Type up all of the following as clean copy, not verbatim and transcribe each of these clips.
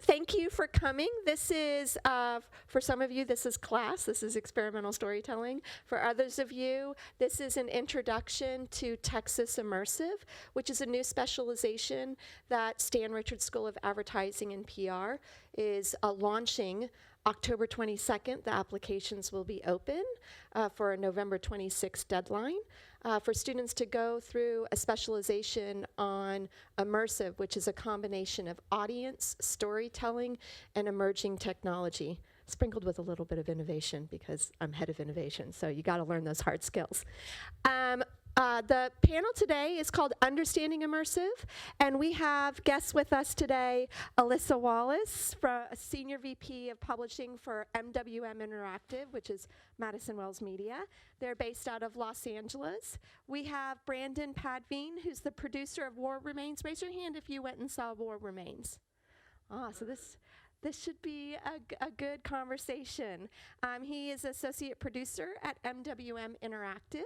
thank you for coming. This is, for some of you, this is class. This is experimental storytelling. For others of you, this is an introduction to Texas Immersive, which is a new specialization that Stan Richards School of Advertising and PR is launching October 22nd. The applications will be open for a November 26th deadline for students to go through a specialization on immersive, which is a combination of audience, storytelling, and emerging technology, sprinkled with a little bit of innovation because I'm head of innovation, so you gotta learn those hard skills. The panel today is called Understanding Immersive, and we have guests with us today, Alyssa Wallace, Senior VP of Publishing for MWM Interactive, which is Madison Wells Media. They're based out of Los Angeles. We have Brandon Padveen, who's the producer of War Remains. Raise your hand if you went and saw War Remains. So this should be a good conversation. He is associate producer at MWM Interactive.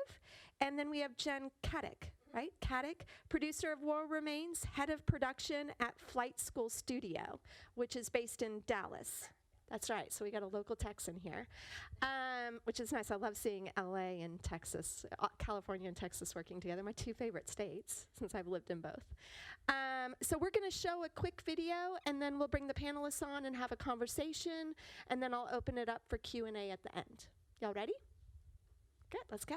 And then we have Jen Caddick, right? Caddick, producer of War Remains, head of production at Flight School Studio, which is based in Dallas. That's right, so we got a local Texan here, which is nice. I love seeing LA and Texas, California and Texas working together, my two favorite states, since I've lived in both. So we're gonna show a quick video, and then we'll bring the panelists on and have a conversation, and then I'll open it up for Q&A at the end. Y'all ready? Good, let's go.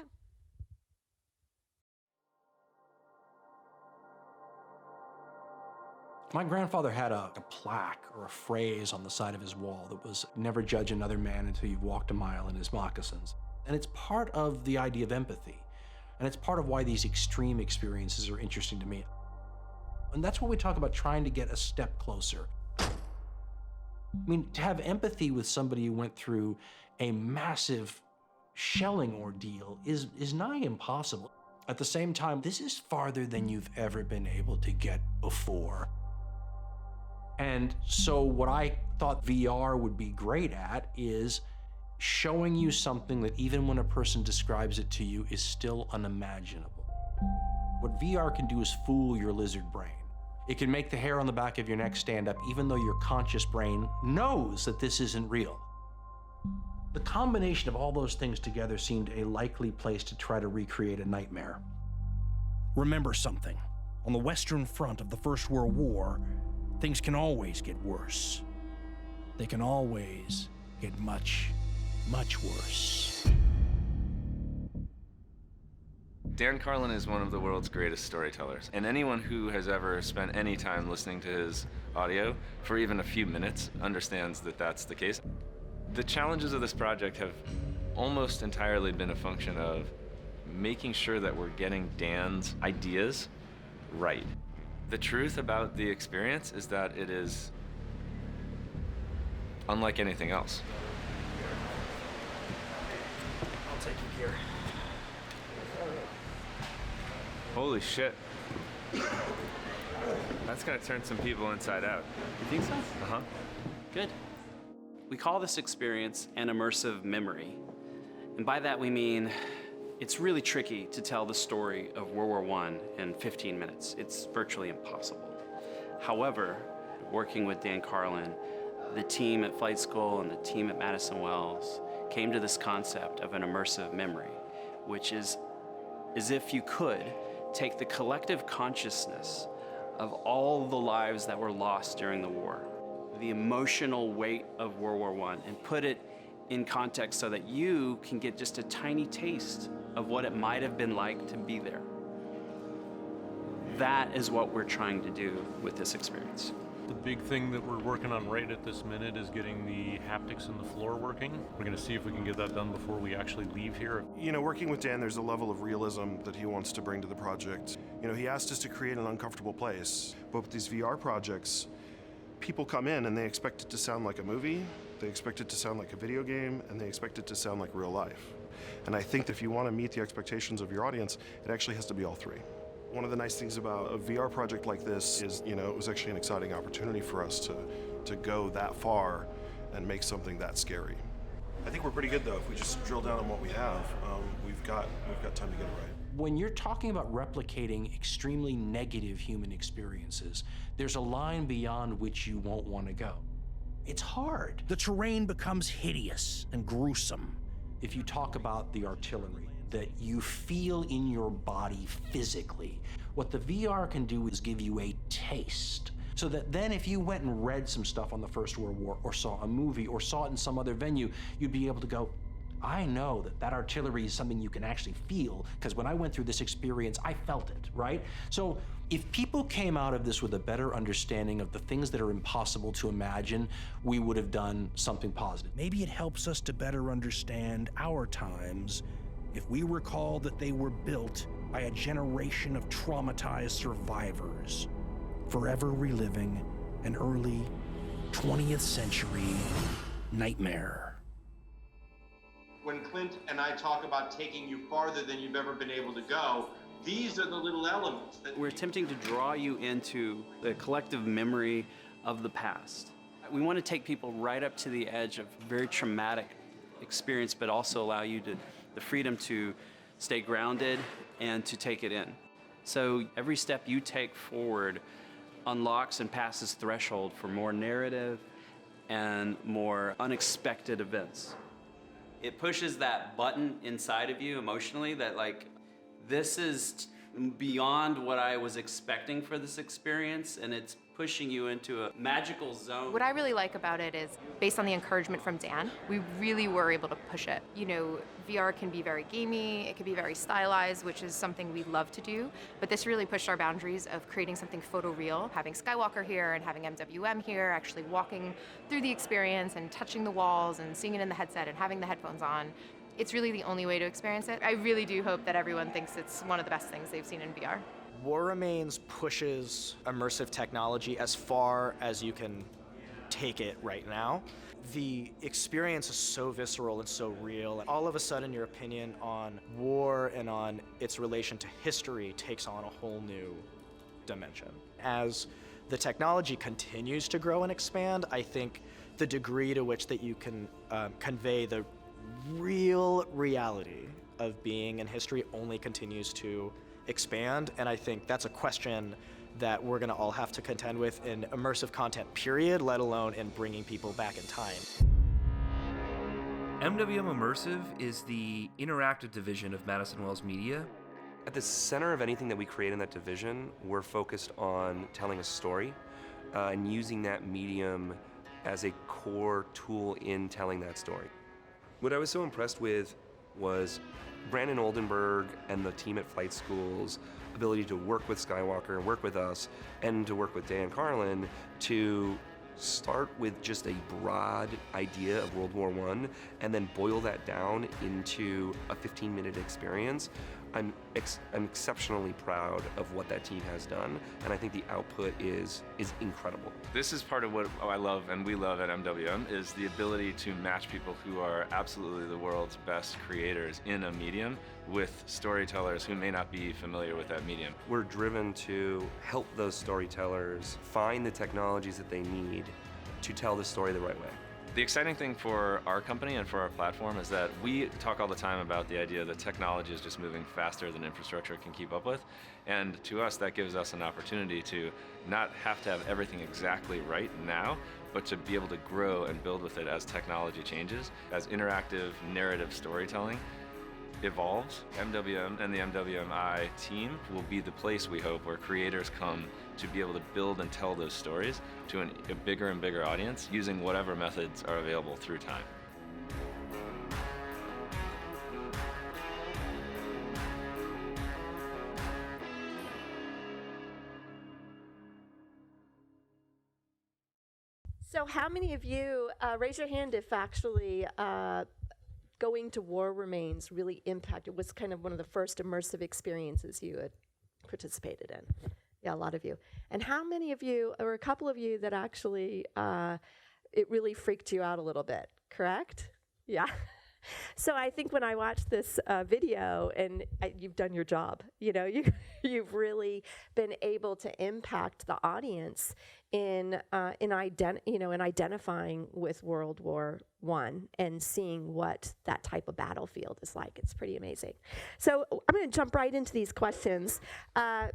My grandfather had a plaque or a phrase on the side of his wall that was, "Never judge another man until you've walked a mile in his moccasins." And it's part of the idea of empathy. And it's part of why these extreme experiences are interesting to me. And that's what we talk about, trying to get a step closer. I mean, to have empathy with somebody who went through a massive shelling ordeal is nigh impossible. At the same time, this is farther than you've ever been able to get before. And so what I thought VR would be great at is showing you something that even when a person describes it to you is still unimaginable. What VR can do is fool your lizard brain. It can make the hair on the back of your neck stand up even though your conscious brain knows that this isn't real. The combination of all those things together seemed a likely place to try to recreate a nightmare. Remember something. On the Western Front of the First World War, things can always get worse. They can always get much, much worse. Dan Carlin is one of the world's greatest storytellers, and anyone who has ever spent any time listening to his audio for even a few minutes understands that that's the case. The challenges of this project have almost entirely been a function of making sure that we're getting Dan's ideas right. The truth about the experience is that it is unlike anything else. I'll take you here. Holy shit. That's gonna turn some people inside out. You think so? Uh-huh. Good. We call this experience an immersive memory. And by that we mean it's really tricky to tell the story of World War I in 15 minutes. It's virtually impossible. However, working with Dan Carlin, the team at Flight School and the team at Madison Wells came to this concept of an immersive memory, which is as if you could take the collective consciousness of all the lives that were lost during the war, the emotional weight of World War I, and put it in context so that you can get just a tiny taste of what it might have been like to be there. That is what we're trying to do with this experience. The big thing that we're working on right at this minute is getting the haptics in the floor working. We're going to see if we can get that done before we actually leave here. You know, working with Dan, there's a level of realism that he wants to bring to the project. You know, he asked us to create an uncomfortable place, but with these VR projects, people come in and they expect it to sound like a movie, they expect it to sound like a video game, and they expect it to sound like real life. And I think that if you want to meet the expectations of your audience, it actually has to be all three. One of the nice things about a VR project like this is, you know, it was actually an exciting opportunity for us to go that far and make something that scary. I think we're pretty good though. If we just drill down on what we have, we've got time to get it right. When you're talking about replicating extremely negative human experiences, there's a line beyond which you won't want to go. It's hard. The terrain becomes hideous and gruesome. If you talk about the artillery that you feel in your body physically, what the VR can do is give you a taste. So that then if you went and read some stuff on the First World War or saw a movie or saw it in some other venue, you'd be able to go, I know that that artillery is something you can actually feel, because when I went through this experience, I felt it, right? So if people came out of this with a better understanding of the things that are impossible to imagine, we would have done something positive. Maybe it helps us to better understand our times if we recall that they were built by a generation of traumatized survivors, forever reliving an early 20th century nightmare. When Clint and I talk about taking you farther than you've ever been able to go, these are the little elements that We're attempting to draw you into the collective memory of the past. We want to take people right up to the edge of very traumatic experience, but also allow you the freedom to stay grounded and to take it in. So every step you take forward unlocks and passes threshold for more narrative and more unexpected events. It pushes that button inside of you emotionally that, like, this is beyond what I was expecting for this experience, and it's pushing you into a magical zone. What I really like about it is, based on the encouragement from Dan, we really were able to push it. You know, VR can be very gamey, it can be very stylized, which is something we love to do, but this really pushed our boundaries of creating something photoreal, having Skywalker here and having MWM here, actually walking through the experience and touching the walls and seeing it in the headset and having the headphones on. It's really the only way to experience it. I really do hope that everyone thinks it's one of the best things they've seen in VR. War Remains pushes immersive technology as far as you can take it right now. The experience is so visceral and so real. All of a sudden, your opinion on war and on its relation to history takes on a whole new dimension. As the technology continues to grow and expand, I think the degree to which that you can convey the real reality of being in history only continues to expand, and I think that's a question that we're going to all have to contend with in immersive content, period, let alone in bringing people back in time. MWM Immersive is the interactive division of Madison Wells Media. At the center of anything that we create in that division, we're focused on telling a story and using that medium as a core tool in telling that story. What I was so impressed with was Brandon Oldenburg and the team at Flight School's ability to work with Skywalker and work with us and to work with Dan Carlin to start with just a broad idea of World War I and then boil that down into a 15-minute experience. I'm exceptionally proud of what that team has done, and I think the output is incredible. This is part of what I love and we love at MWM, is the ability to match people who are absolutely the world's best creators in a medium with storytellers who may not be familiar with that medium. We're driven to help those storytellers find the technologies that they need to tell the story the right way. The exciting thing for our company and for our platform is that we talk all the time about the idea that technology is just moving faster than infrastructure can keep up with. And to us, that gives us an opportunity to not have to have everything exactly right now, but to be able to grow and build with it as technology changes. As interactive narrative storytelling evolves, MWM and the MWMI team will be the place, we hope, where creators come to be able to build and tell those stories to a bigger and bigger audience using whatever methods are available through time. So how many of you, raise your hand if actually going to War Remains really impacted, was kind of one of the first immersive experiences you had participated in? Yeah, a lot of you. And how many of you, or a couple of you, that actually it really freaked you out a little bit, correct? Yeah. So I think when I watched this video, and you've done your job, you've really been able to impact the audience in identifying with World War I and seeing what that type of battlefield is like. It's pretty amazing. So I'm going to jump right into these questions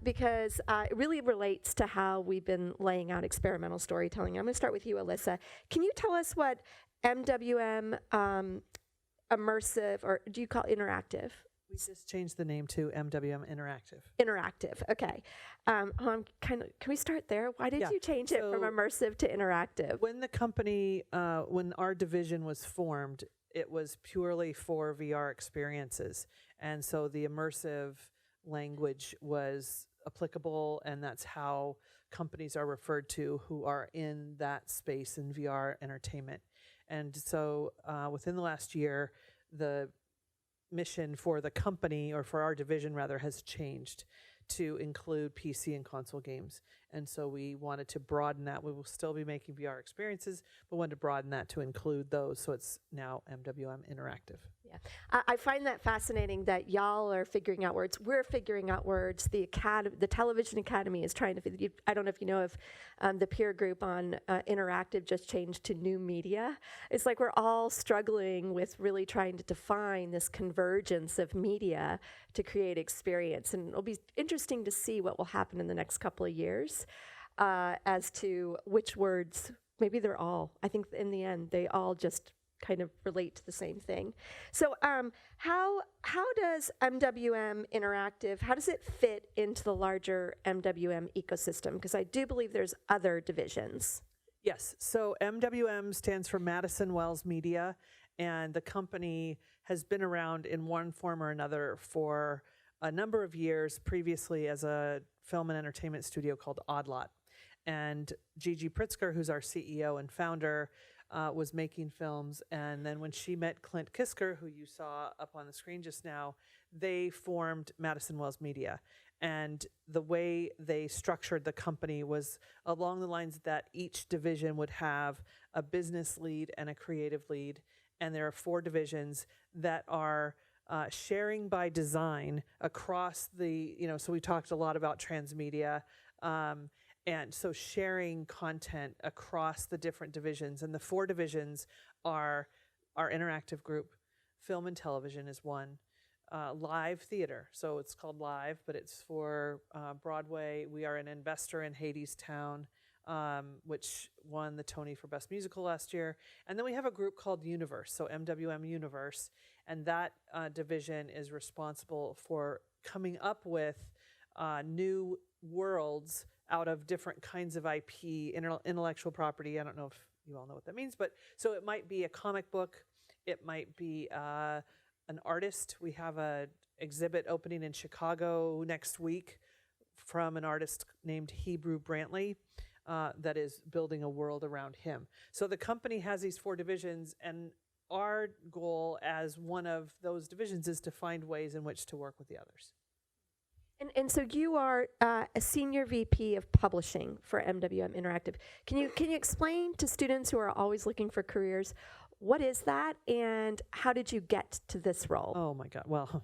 because it really relates to how we've been laying out experimental storytelling. I'm going to start with you, Alyssa. Can you tell us what MWM immersive, or do you call it interactive? We just changed the name to MWM Interactive. Interactive, okay. Can we start there? Why did you change it from immersive to interactive? When the company, when our division was formed, it was purely for VR experiences. And so the immersive language was applicable, and that's how companies are referred to who are in that space in VR entertainment. And so within the last year, the mission for the company, or for our division rather, has changed to include PC and console games. And so we wanted to broaden that. We will still be making VR experiences, but wanted to broaden that to include those. So it's now MWM Interactive. Yeah, I find that fascinating that y'all are figuring out words. We're figuring out words. The Television Academy is trying to. I don't know if you know if the peer group on interactive just changed to new media. It's like we're all struggling with really trying to define this convergence of media to create experience, and it'll be interesting to see what will happen in the next couple of years as to which words. Maybe they're all. I think in the end they all just kind of relate to the same thing. So how does MWM Interactive, how does it fit into the larger MWM ecosystem? Because I do believe there's other divisions. Yes, so MWM stands for Madison Wells Media, and the company has been around in one form or another for a number of years, previously as a film and entertainment studio called Odd Lot. And Gigi Pritzker, who's our CEO and founder, was making films, and then when she met Clint Kisker, who you saw up on the screen just now, they formed Madison Wells Media. And the way they structured the company was along the lines that each division would have a business lead and a creative lead, and there are 4 divisions that are sharing by design across the, so we talked a lot about transmedia, and so sharing content across the different divisions. And the 4 divisions are our interactive group, film and television is one, live theater. So it's called Live, but it's for Broadway. We are an investor in Hadestown, which won the Tony for Best Musical last year. And then we have a group called Universe, so MWM Universe. And that division is responsible for coming up with new worlds out of different kinds of IP, intellectual property. I don't know if you all know what that means, but so it might be a comic book, it might be an artist. We have an exhibit opening in Chicago next week from an artist named Hebrew Brantley that is building a world around him. So the company has these 4 divisions, and our goal as one of those divisions is to find ways in which to work with the others. And so you are a senior VP of publishing for MWM Interactive. Can you explain to students who are always looking for careers, what is that, and how did you get to this role? Oh my God! Well,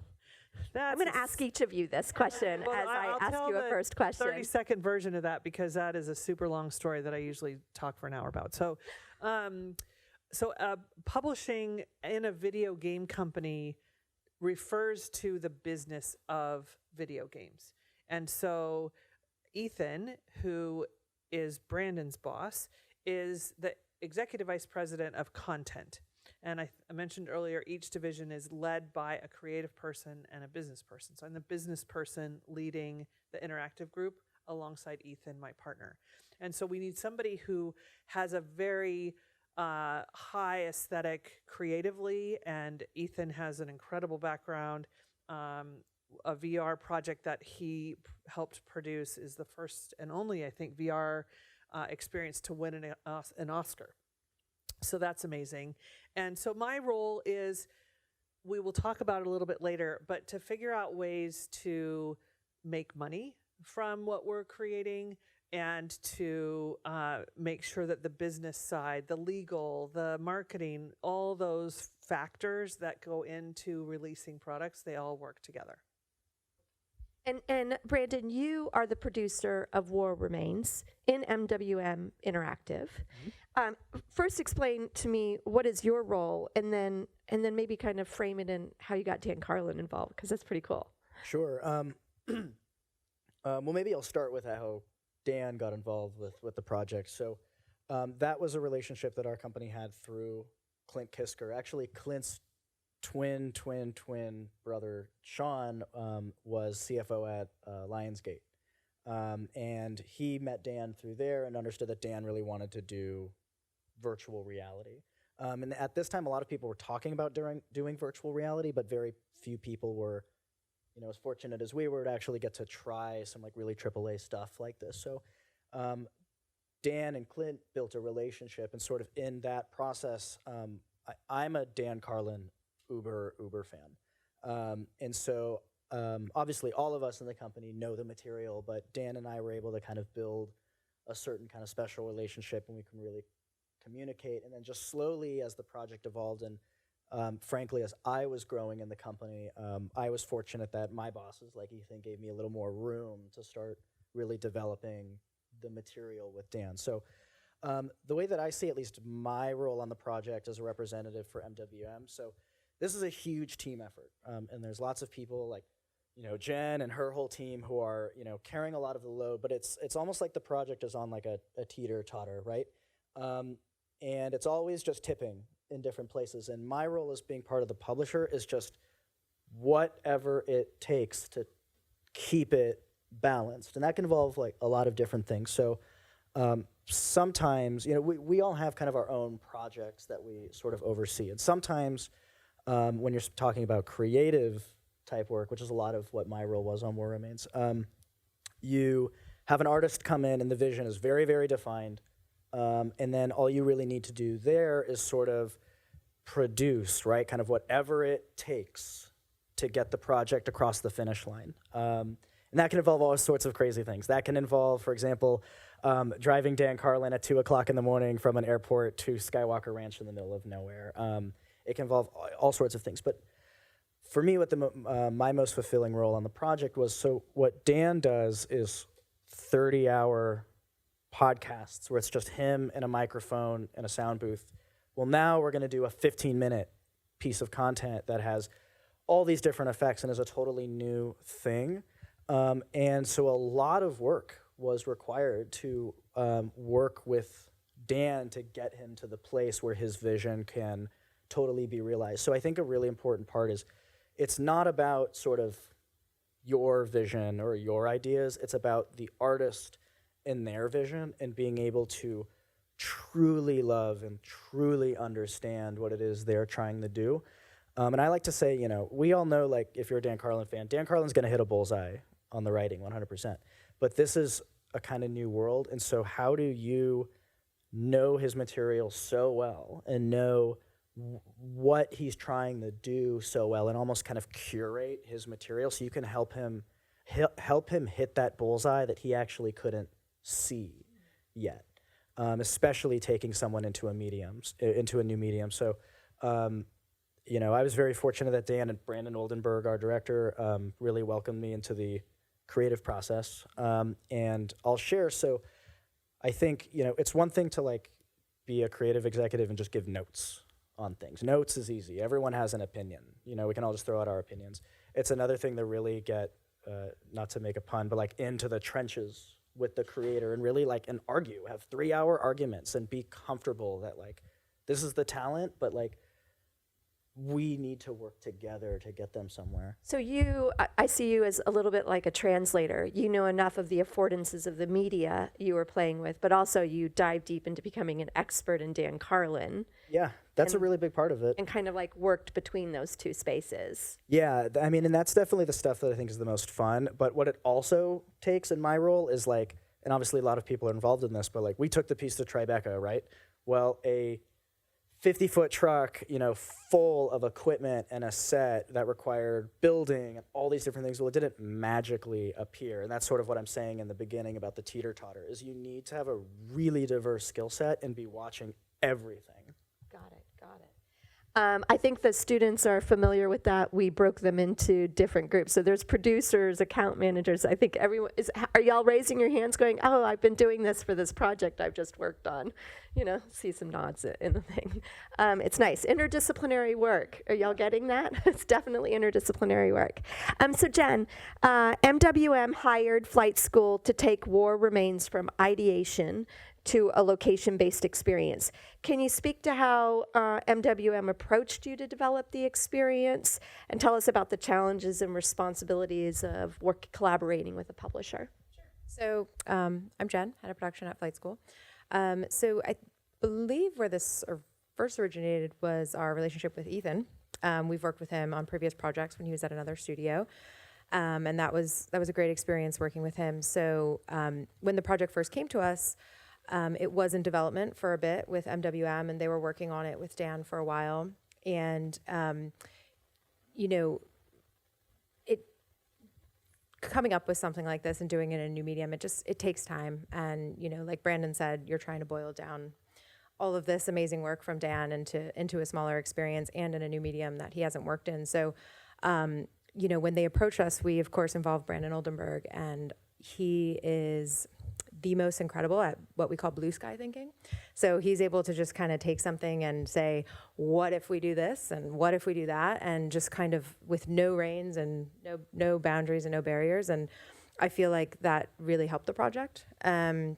I'm going to ask each of you this question as I ask you a first question. 30-second version of that, because that is a super long story that I usually talk for an hour about. So, publishing in a video game company refers to the business of video games. And so Ethan, who is Brandon's boss, is the executive vice president of content. And I mentioned earlier, each division is led by a creative person and a business person. So I'm the business person leading the interactive group alongside Ethan, my partner. And so we need somebody who has a very high aesthetic creatively, and Ethan has an incredible background. A VR project that he helped produce is the first and only, I think, VR experience to win an Oscar. So that's amazing. And so my role is, we will talk about it a little bit later, but to figure out ways to make money from what we're creating, and to make sure that the business side, the legal, the marketing, all those factors that go into releasing products, they all work together. And Brandon, you are the producer of War Remains in MWM Interactive. First, explain to me what is your role, and then maybe kind of frame it in how you got Dan Carlin involved, because that's pretty cool. Sure. Well, maybe I'll start with how Dan got involved with the project. So that was a relationship that our company had through Clint Kisker. Actually, Clint's twin brother, Sean, was CFO at Lionsgate. And he met Dan through there and understood that Dan really wanted to do virtual reality. And at this time, a lot of people were talking about doing virtual reality, but very few people were, as fortunate as we were to actually get to try some like really AAA stuff like this. So Dan and Clint built a relationship, and sort of in that process, I'm a Dan Carlin uber fan. And so obviously all of us in the company know the material, but Dan and I were able to kind of build a certain kind of special relationship, and we can really communicate. And then just slowly as the project evolved, and frankly, as I was growing in the company, I was fortunate that my bosses, like Ethan, gave me a little more room to start really developing the material with Dan. So the way that I see at least my role on the project as a representative for MWM, so this is a huge team effort, and there's lots of people like, Jen and her whole team who are, carrying a lot of the load, but it's almost like the project is on like a teeter-totter, right? And it's always just tipping in different places. And my role as being part of the publisher is just whatever it takes to keep it balanced. And that can involve like a lot of different things. So sometimes, we all have kind of our own projects that we sort of oversee. And sometimes when you're talking about creative type work, which is a lot of what my role was on War Remains, you have an artist come in and the vision is very, very defined. And then all you really need to do there is sort of produce, right? Kind of whatever it takes to get the project across the finish line. And that can involve all sorts of crazy things. That can involve, for example, driving Dan Carlin at 2 o'clock in the morning from an airport to Skywalker Ranch in the middle of nowhere. It can involve all sorts of things. But for me, what my most fulfilling role on the project was, so what Dan does is 30-hour podcasts where it's just him and a microphone and a sound booth. Well, now we're going to do a 15-minute piece of content that has all these different effects and is a totally new thing. And so a lot of work was required to work with Dan to get him to the place where his vision can totally be realized. So I think a really important part is it's not about sort of your vision or your ideas. It's about the artist and their vision and being able to truly love and truly understand what it is they're trying to do. And I like to say, we all know, like, if you're a Dan Carlin fan, Dan Carlin's going to hit a bullseye on the writing 100%. But this is a kind of new world. And so how do you know his material so well and know what he's trying to do so well and almost kind of curate his material so you can help him hit that bullseye that he actually couldn't see yet, especially taking someone into a new medium. So, I was very fortunate that Dan and Brandon Oldenburg, our director, really welcomed me into the creative process. And I'll share. So, I think it's one thing to like be a creative executive and just give notes on things. Notes is easy. Everyone has an opinion. We can all just throw out our opinions. It's another thing to really get, not to make a pun, but like into the trenches with the creator and really like and argue, have 3-hour arguments and be comfortable that like this is the talent, but like we need to work together to get them somewhere. So I see you as a little bit like a translator. You know enough of the affordances of the media you were playing with, but also you dive deep into becoming an expert in Dan Carlin. Yeah, that's a really big part of it. And kind of like worked between those two spaces. Yeah, I mean, and that's definitely the stuff that I think is the most fun. But what it also takes in my role is like, and obviously a lot of people are involved in this, but like we took the piece to Tribeca, right? Well, a 50-foot truck, full of equipment and a set that required building and all these different things. Well, it didn't magically appear. And that's sort of what I'm saying in the beginning about the teeter-totter, is you need to have a really diverse skill set and be watching everything. Got it. I think the students are familiar with that. We broke them into different groups. So there's producers, account managers. I think everyone is. Are y'all raising your hands going, oh, I've been doing this for this project I've just worked on? See some nods in the thing. It's nice. Interdisciplinary work. Are y'all getting that? It's definitely interdisciplinary work. So Jen, MWM hired Flight School to take war remains from ideation to a location-based experience. Can you speak to how MWM approached you to develop the experience, and tell us about the challenges and responsibilities of collaborating with a publisher? So I'm Jen, head of production at Flight School. So I believe where this first originated was our relationship with Ethan. We've worked with him on previous projects when he was at another studio. And that was a great experience working with him. So when the project first came to us, it was in development for a bit with MWM, and they were working on it with Dan for a while. And, coming up with something like this and doing it in a new medium, it takes time. And, like Brandon said, you're trying to boil down all of this amazing work from Dan into a smaller experience and in a new medium that he hasn't worked in. So, when they approached us, we, of course, involved Brandon Oldenburg, and he is the most incredible at what we call blue sky thinking. So he's able to just kind of take something and say, what if we do this and what if we do that, and just kind of with no reins and no boundaries and no barriers. And I feel like that really helped the project in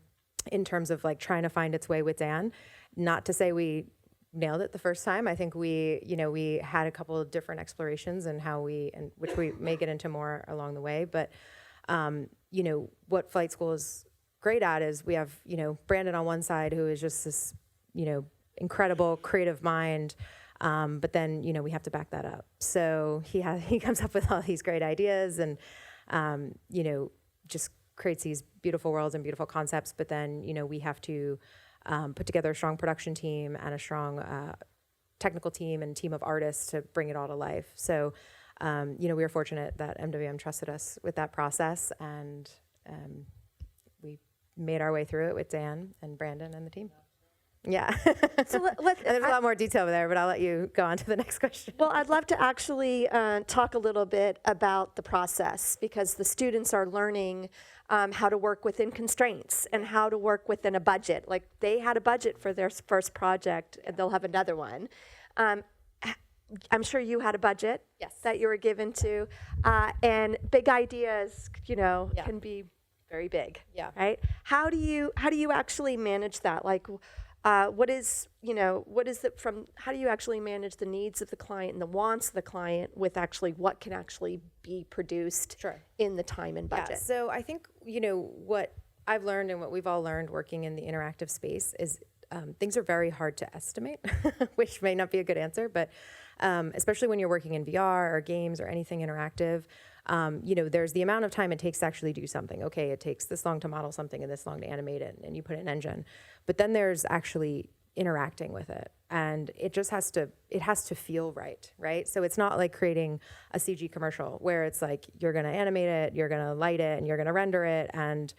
terms of like trying to find its way with Dan. Not to say we nailed it the first time. I think we had a couple of different explorations and which we may get into more along the way. But what Flight School is great at is we have, Brandon on one side, who is just this, incredible creative mind. But then, we have to back that up. So he comes up with all these great ideas and, just creates these beautiful worlds and beautiful concepts. But then, we have to put together a strong production team and a strong technical team and team of artists to bring it all to life. So, we were fortunate that MWM trusted us with that process, and we made our way through it with Dan and Brandon and the team. Yeah. So and there's a lot more detail over there, but I'll let you go on to the next question. Well, I'd love to actually talk a little bit about the process, because the students are learning how to work within constraints and how to work within a budget. Like, they had a budget for their first project, and they'll have another one. I'm sure you had a budget that you were given to, and big ideas, can be very big. Yeah. Right. How do you actually manage that? Like, how do you actually manage the needs of the client and the wants of the client with actually what can actually be produced in the time and budget? Yeah. So I think, what I've learned and what we've all learned working in the interactive space is things are very hard to estimate, which may not be a good answer, but especially when you're working in VR or games or anything interactive, there's the amount of time it takes to actually do something. Okay, it takes this long to model something and this long to animate it, and you put it in engine. But then there's actually interacting with it, and it has to feel right? So it's not like creating a CG commercial where it's like you're going to animate it, you're going to light it, and you're going to render it, and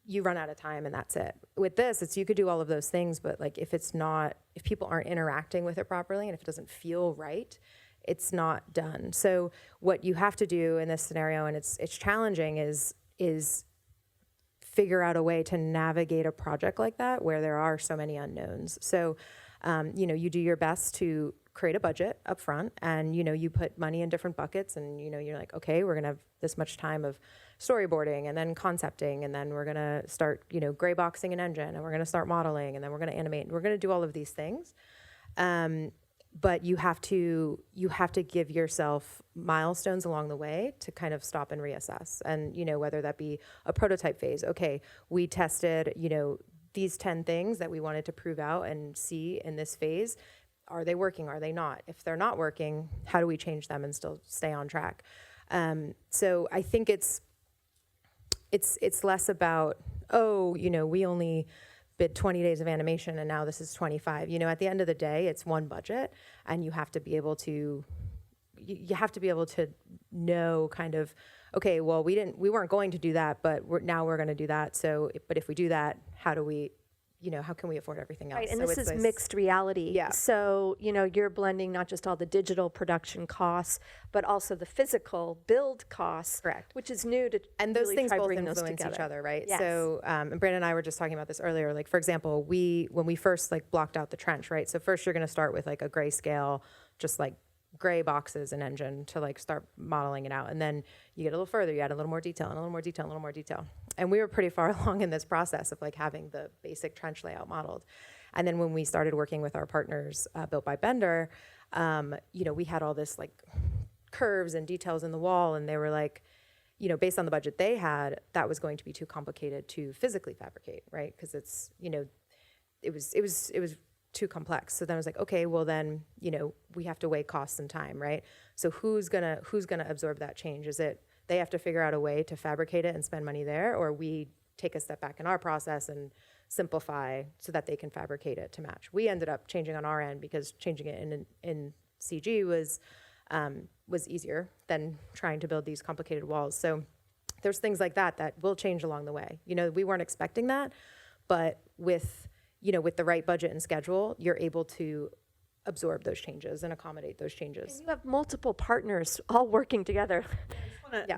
you run out of time and that's it. With this, you could do all of those things, but like if people aren't interacting with it properly and if it doesn't feel right, it's not done. So what you have to do in this scenario, and it's challenging, is figure out a way to navigate a project like that where there are so many unknowns. So, you do your best to create a budget up front, and you put money in different buckets, and you're like, okay, we're gonna have this much time of storyboarding and then concepting, and then we're gonna start gray boxing an engine, and we're gonna start modeling, and then we're gonna animate, and we're gonna do all of these things. But you have to give yourself milestones along the way to kind of stop and reassess. And, whether that be a prototype phase. Okay, we tested, these 10 things that we wanted to prove out and see in this phase. Are they working? Are they not? If they're not working, how do we change them and still stay on track? So I think it's less about, we only bid 20 days of animation and now this is 25. You know, at the end of the day, it's one budget, and you have to be able to know kind of, okay, well, we weren't going to do that, but now we're going to do that. So, but if we do that, how do we, you know, how can we afford everything else? Right, and So this it's is mixed reality. Yeah. So, you know, you're blending not just all the digital production costs, but also the physical build costs. Correct. Which is new to and those really things try both bring those influence each together. other, right? Yes. So, and Brandon and I were just talking about this earlier. Like, for example, when we first like blocked out the trench, right? So first you're going to start with like a grayscale, just like gray boxes and engine to like start modeling it out. And then you get a little further, you add a little more detail and a little more detail and a little more detail. And we were pretty far along in this process of like having the basic trench layout modeled. And then when we started working with our partners, Built by Bender, you know, we had all this like curves and details in the wall, and they were like, you know, based on the budget they had, that was going to be too complicated to physically fabricate, right? Because it's, you know, it was too complex. So then I was like, okay, well then, you know, we have to weigh costs and time, right? So who's gonna absorb that change? Is it they have to figure out a way to fabricate it and spend money there, or we take a step back in our process and simplify so that they can fabricate it to match? We ended up changing on our end because changing it in CG was easier than trying to build these complicated walls. So there's things like that will change along the way. You know, we weren't expecting that, but with the right budget and schedule, you're able to absorb those changes and accommodate those changes. And you have multiple partners all working together.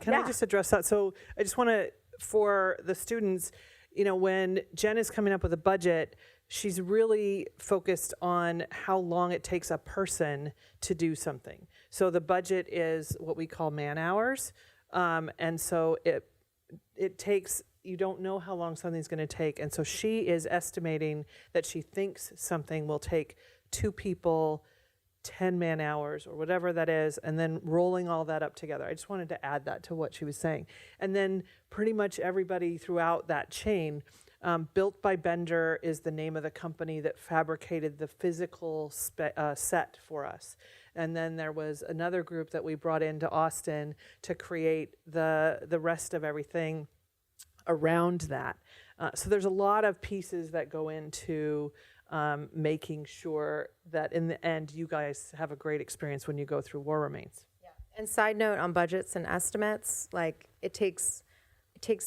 Can I just address that? So I just want to, for the students, you know, when Jen is coming up with a budget, she's really focused on how long it takes a person to do something. So the budget is what we call man hours. And so it takes, you don't know how long something's going to take. And so she is estimating that she thinks something will take 2 people 10 man hours or whatever that is, and then rolling all that up together. I just wanted to add that to what she was saying. And then pretty much everybody throughout that chain, Built by Bender is the name of the company that fabricated the physical set for us. And then there was another group that we brought into Austin to create the rest of everything around that. So there's a lot of pieces that go into making sure that in the end you guys have a great experience when you go through War Remains. Yeah. And side note on budgets and estimates, like it takes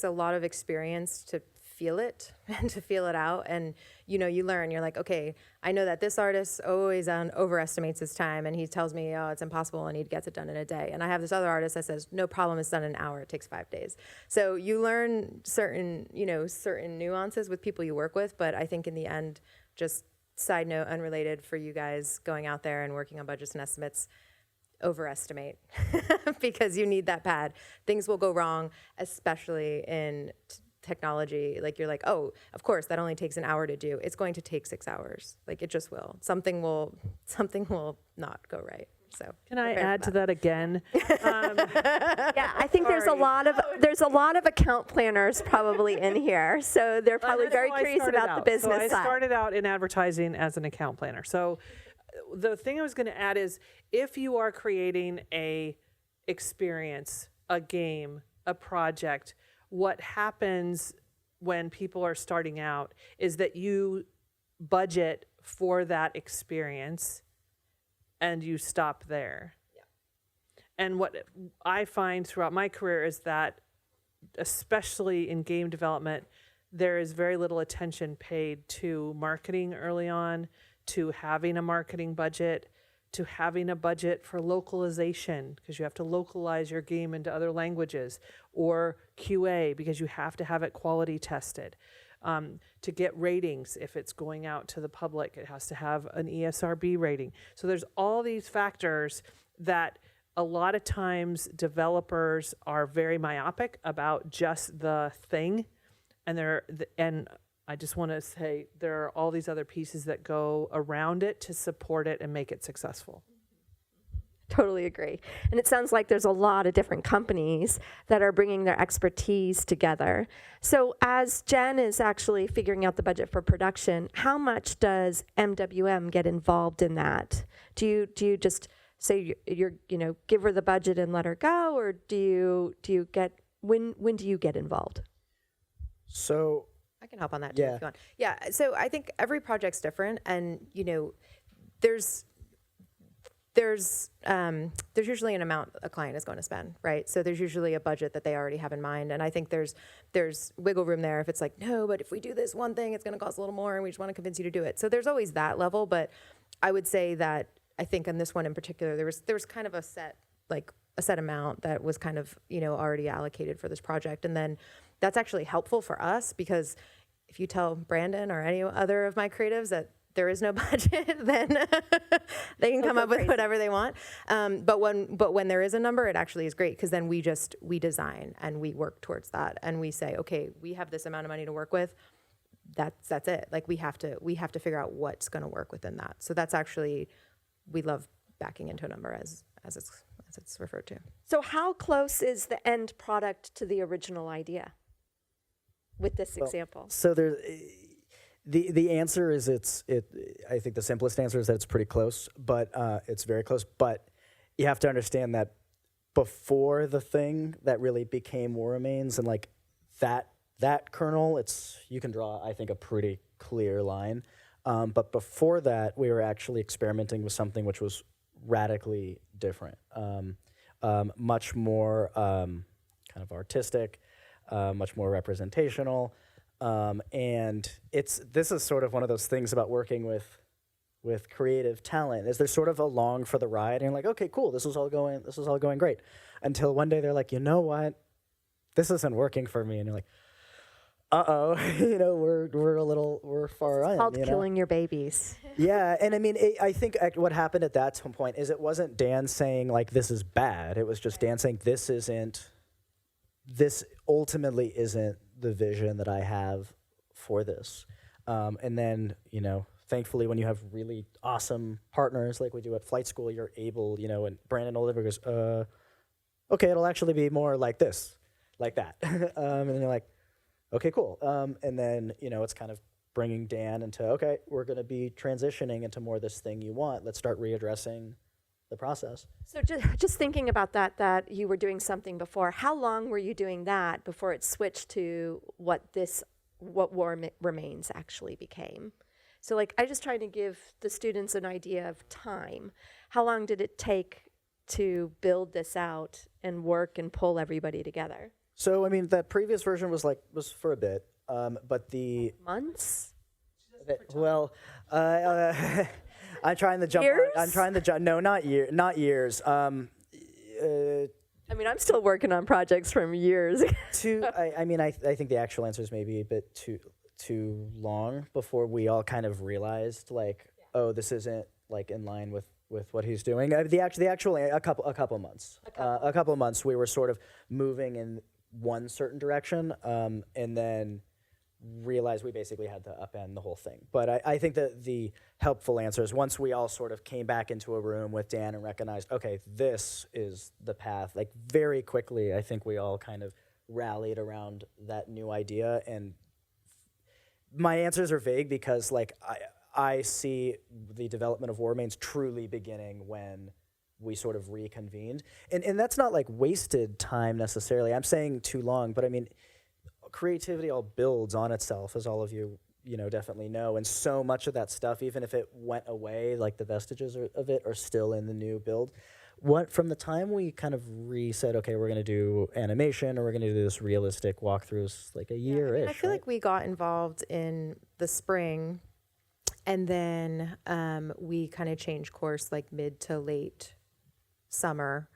a lot of experience to feel it and to feel it out. And you know, you learn, you're like, okay, I know that this artist always overestimates his time, and he tells me, oh, it's impossible, and he gets it done in a day. And I have this other artist that says, no problem, it's done in an hour, it takes 5 days. So you learn certain nuances with people you work with, but I think in the end, just side note, unrelated for you guys going out there and working on budgets and estimates, overestimate because you need that pad. Things will go wrong, especially in technology. Like you're like, oh, of course, that only takes an hour to do. It's going to take 6 hours. Like it just will. Something will not go right. So can I add to that again? Yeah, I think there's a lot of account planners probably in here, so they're probably very curious about the business side. I started out in advertising as an account planner. So the thing I was going to add is, if you are creating a experience, a game, a project, what happens when people are starting out is that you budget for that experience and you stop there. Yeah. And what I find throughout my career is that, especially in game development, there is very little attention paid to marketing early on, to having a marketing budget, to having a budget for localization, because you have to localize your game into other languages, or QA, because you have to have it quality tested. To get ratings, if it's going out to the public, it has to have an ESRB rating. So there's all these factors that a lot of times developers are very myopic about just the thing, and I just want to say there are all these other pieces that go around it to support it and make it successful. Totally agree. And it sounds like there's a lot of different companies that are bringing their expertise together. So as Jen is actually figuring out the budget for production, how much does MWM get involved in that? Do you just say you're give her the budget and let her go, or do you get when do you get involved? So I can help on that too Yeah. if you want. Yeah, so I think every project's different, and there's usually an amount a client is going to spend, right? So there's usually a budget that they already have in mind, and I think there's wiggle room there if it's like, no, but if we do this one thing, it's going to cost a little more, and we just want to convince you to do it. So there's always that level, but I would say that I think on this one in particular, there was kind of a set amount that was kind of already allocated for this project, and then that's actually helpful for us because if you tell Brandon or any other of my creatives that there is no budget, then they can come up with whatever they want. But when there is a number, it actually is great because then we design and we work towards that and we say, okay, we have this amount of money to work with. That's it. Like we have to figure out what's going to work within that. So that's actually, we love backing into a number as it's referred to. So how close is the end product to the original idea with this example? So the answer is I think the simplest answer is that it's pretty close, but it's very close. But you have to understand that before the thing that really became War Remains and like that kernel, you can draw, I think, a pretty clear line. But before that, we were actually experimenting with something which was radically different, much more kind of artistic, much more representational. And this is sort of one of those things about working with creative talent is they're sort of along for the ride and you're like, okay, cool, this is all going great. Until one day they're like, you know what? This isn't working for me. And you're like, uh-oh, we're far in. It's called killing your babies. Yeah, and I mean, I think what happened at that point is it wasn't Dan saying like, this is bad. It was just Dan saying, this ultimately isn't the vision that I have for this. And then, thankfully when you have really awesome partners like we do at Flight School, you're able, and Brandon Oliver goes, okay, it'll actually be more like this, like that. And then you're like, okay, cool. And then, it's kind of bringing Dan into, okay, we're going to be transitioning into more this thing you want. Let's start readdressing the process. So just thinking about that you were doing something before, how long were you doing that before it switched to what War Remains actually became? So like, I just trying to give the students an idea of time. How long did it take to build this out and work and pull everybody together? So, I mean, that previous version was for a bit, but the... Months? Well, I'm trying to jump. Years? I'm trying to jump. No, not years. I mean, I'm still working on projects from years ago. I think the actual answer is maybe a bit too long before we all kind of realized, like, oh, this isn't like in line with what he's doing. The actual a couple months. A couple months we were sort of moving in one certain direction, and then realized we basically had to upend the whole thing. But I think that the helpful answer is once we all sort of came back into a room with Dan and recognized, okay, this is the path, like very quickly, I think we all kind of rallied around that new idea. And my answers are vague because like I see the development of War Remains truly beginning when we sort of reconvened. And that's not like wasted time necessarily. I'm saying too long, but I mean, creativity all builds on itself, as all of you definitely know, and so much of that stuff, even if it went away, like the vestiges of it are still in the new build. From the time we kind of said, okay, we're going to do animation or we're going to do this realistic walkthroughs, like a year-ish. I feel like we got involved in the spring, and then we kind of changed course like mid to late summer.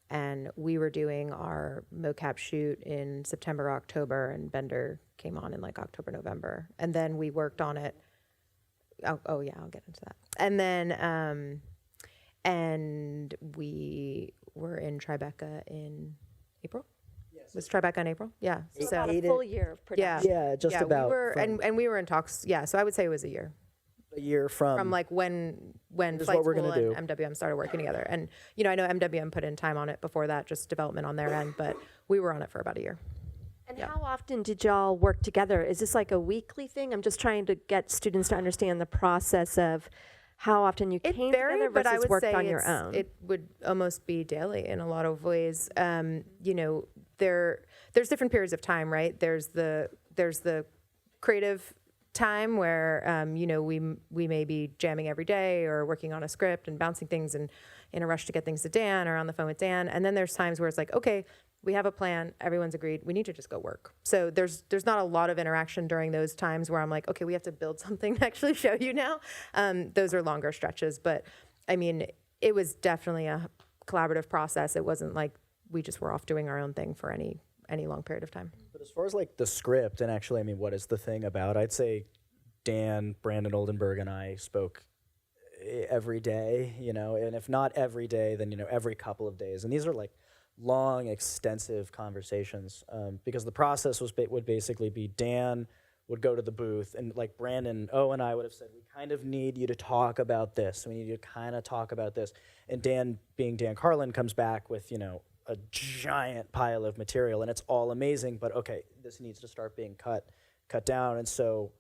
And we were doing our mocap shoot in September, October, and Bender came on in like October, November. And then we worked on it. Oh yeah, I'll get into that. And then, and we were in Tribeca in April. Yes. Was Tribeca in April? Yeah. So about a full year of production. Yeah, just about. We were, and we were in talks. Yeah, so I would say it was a year. A year from like when Flight School and MWM started working together. And I know MWM put in time on it before that, just development on their end, but we were on it for about a year. And how often did y'all work together? Is this like a weekly thing? I'm just trying to get students to understand the process of how often you came together but I versus would worked say on your own. It would almost be daily in a lot of ways. There's different periods of time, right? There's the creative time where we may be jamming every day or working on a script and bouncing things and in a rush to get things to Dan or on the phone with Dan. And then there's times where it's like, okay, we have a plan, everyone's agreed, we need to just go work. So there's not a lot of interaction during those times where I'm like, okay, we have to build something to actually show you now. Those are longer stretches, but I mean, it was definitely a collaborative process. It wasn't like we just were off doing our own thing for any long period of time. But as far as like the script and actually, I mean, what is the thing about? I'd say Dan, Brandon Oldenburg, and I spoke every day, and if not every day, then every couple of days. And these are like long, extensive conversations because the process would basically be Dan would go to the booth and like Brandon O and I would have said, we kind of need you to talk about this. We need you to kind of talk about this. And Dan, being Dan Carlin, comes back with, a giant pile of material and it's all amazing, but okay, this needs to start being cut down. And so,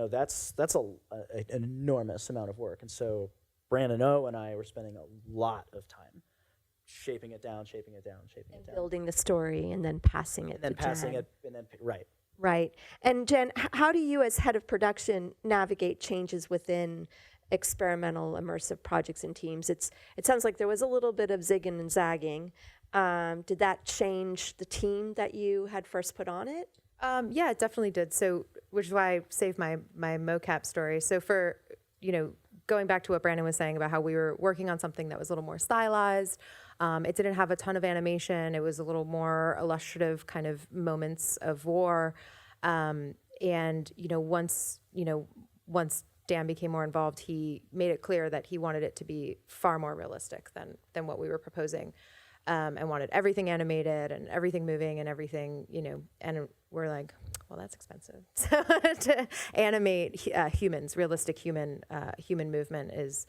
that's an enormous amount of work. And so Brandon O and I were spending a lot of time shaping it down, building the story and then passing it. And then passing it, and then right. Right. And Jen, how do you as head of production navigate changes within experimental immersive projects and teams? It sounds like there was a little bit of zigging and zagging. Did that change the team that you had first put on it? Yeah, it definitely did. So, which is why I saved my mocap story. So for, going back to what Brandon was saying about how we were working on something that was a little more stylized. It didn't have a ton of animation. It was a little more illustrative kind of moments of war. And, once Dan became more involved, he made it clear that he wanted it to be far more realistic than what we were proposing. And wanted everything animated and everything moving and everything, and we're like, well, that's expensive. So to animate humans, realistic human movement is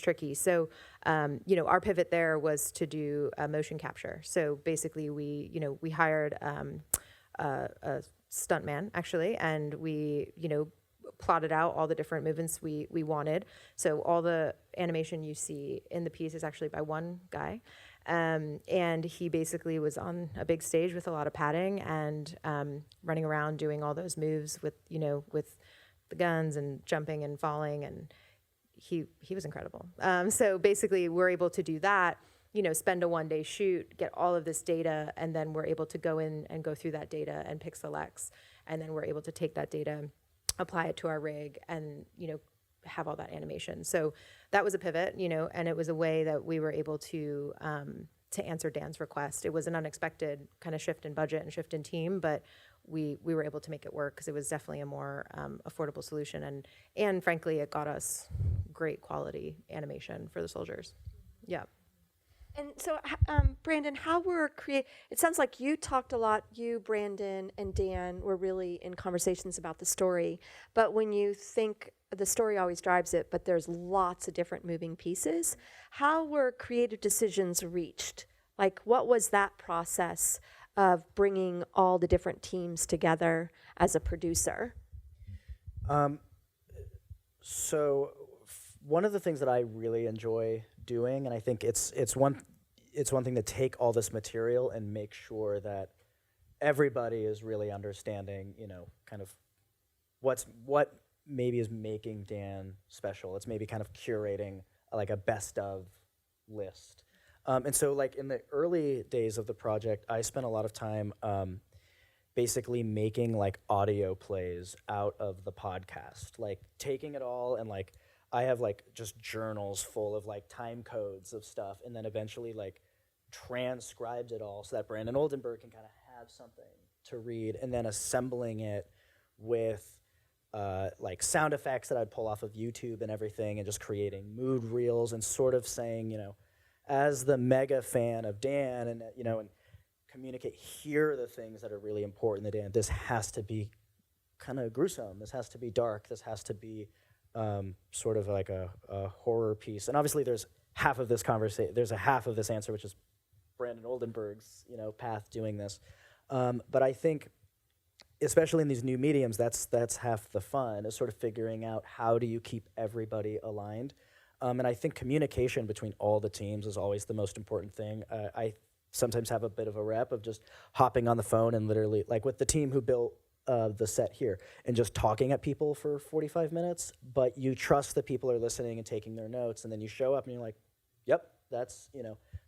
tricky. So, our pivot there was to do motion capture. So basically we hired a stuntman actually, and we, plotted out all the different movements we wanted. So all the animation you see in the piece is actually by one guy. And he basically was on a big stage with a lot of padding and running around doing all those moves with the guns and jumping and falling, and he was incredible. So basically we're able to do that, spend a one-day shoot, get all of this data, and then we're able to go in and go through that data and Pixel-X, and then we're able to take that data, apply it to our rig, and have all that animation. So that was a pivot, and it was a way that we were able to answer Dan's request. It was an unexpected kind of shift in budget and shift in team, but we were able to make it work because it was definitely a more affordable solution, and frankly, it got us great quality animation for the soldiers. Yeah. And so, Brandon, it sounds like you talked a lot, you, Brandon, and Dan were really in conversations about the story. But when you think the story always drives it, but there's lots of different moving pieces, how were creative decisions reached? Like, what was that process of bringing all the different teams together as a producer? So one of the things that I really enjoy doing, and I think it's one thing to take all this material and make sure that everybody is really understanding, kind of what maybe is making Dan special. It's maybe kind of curating like a best of list. And so like in the early days of the project, I spent a lot of time basically making like audio plays out of the podcast, like taking it all and like I have like just journals full of like time codes of stuff, and then eventually like transcribed it all so that Brandon Oldenburg can kind of have something to read, and then assembling it with like sound effects that I'd pull off of YouTube and everything, and just creating mood reels and sort of saying, as the mega fan of Dan, and and communicate, here are the things that are really important to Dan. This has to be kind of gruesome. This has to be dark. This has to be sort of like a horror piece. And obviously there's half of this conversation, there's a half of this answer, which is Brandon Oldenburg's, path doing this. But I think, especially in these new mediums, that's half the fun, is sort of figuring out how do you keep everybody aligned. And I think communication between all the teams is always the most important thing. I sometimes have a bit of a rep of just hopping on the phone and literally, like with the team who built the set here and just talking at people for 45 minutes, but you trust that people are listening and taking their notes, and then you show up and you're like, yep, that's,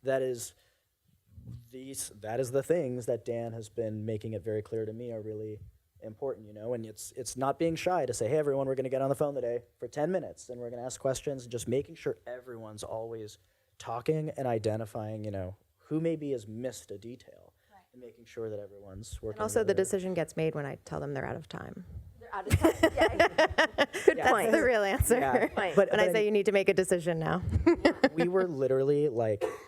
that is the things that Dan has been making it very clear to me are really important, and it's not being shy to say, hey, everyone, we're going to get on the phone today for 10 minutes, and we're going to ask questions, and just making sure everyone's always talking and identifying, who maybe has missed a detail, and making sure that everyone's working. And also the together. decision gets made when I tell them they're out of time. They're out of time. Good point. That's the real answer. Yeah. When I say you need to make a decision now. We were literally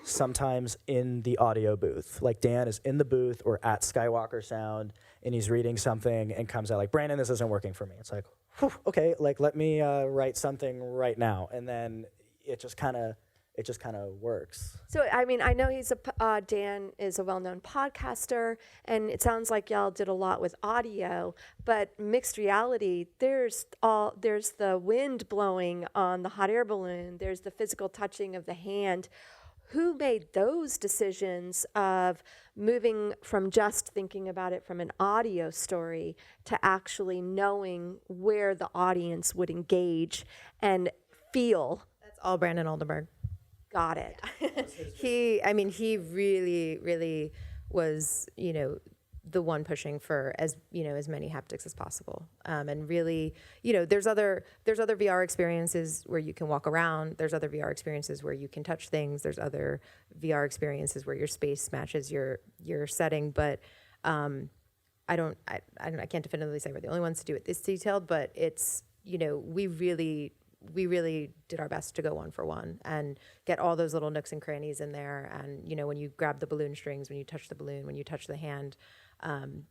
sometimes in the audio booth. Like Dan is in the booth or at Skywalker Sound, and he's reading something and comes out like, Brandon, this isn't working for me. It's like, whew, okay, let me write something right now, and then it just kind of works. So, I mean, I know Dan is a well-known podcaster, and it sounds like y'all did a lot with audio, but mixed reality, there's the wind blowing on the hot air balloon, there's the physical touching of the hand. Who made those decisions of moving from just thinking about it from an audio story to actually knowing where the audience would engage and feel? That's all Brandon Oldenburg. Got it. He really, really was, the one pushing for as many haptics as possible. And really, there's other VR experiences where you can walk around. There's other VR experiences where you can touch things. There's other VR experiences where your space matches your setting. But I can't definitively say we're the only ones to do it this detailed. But it's we really did our best to go one for one and get all those little nooks and crannies in there. And, when you grab the balloon strings, when you touch the balloon, when you touch the hand.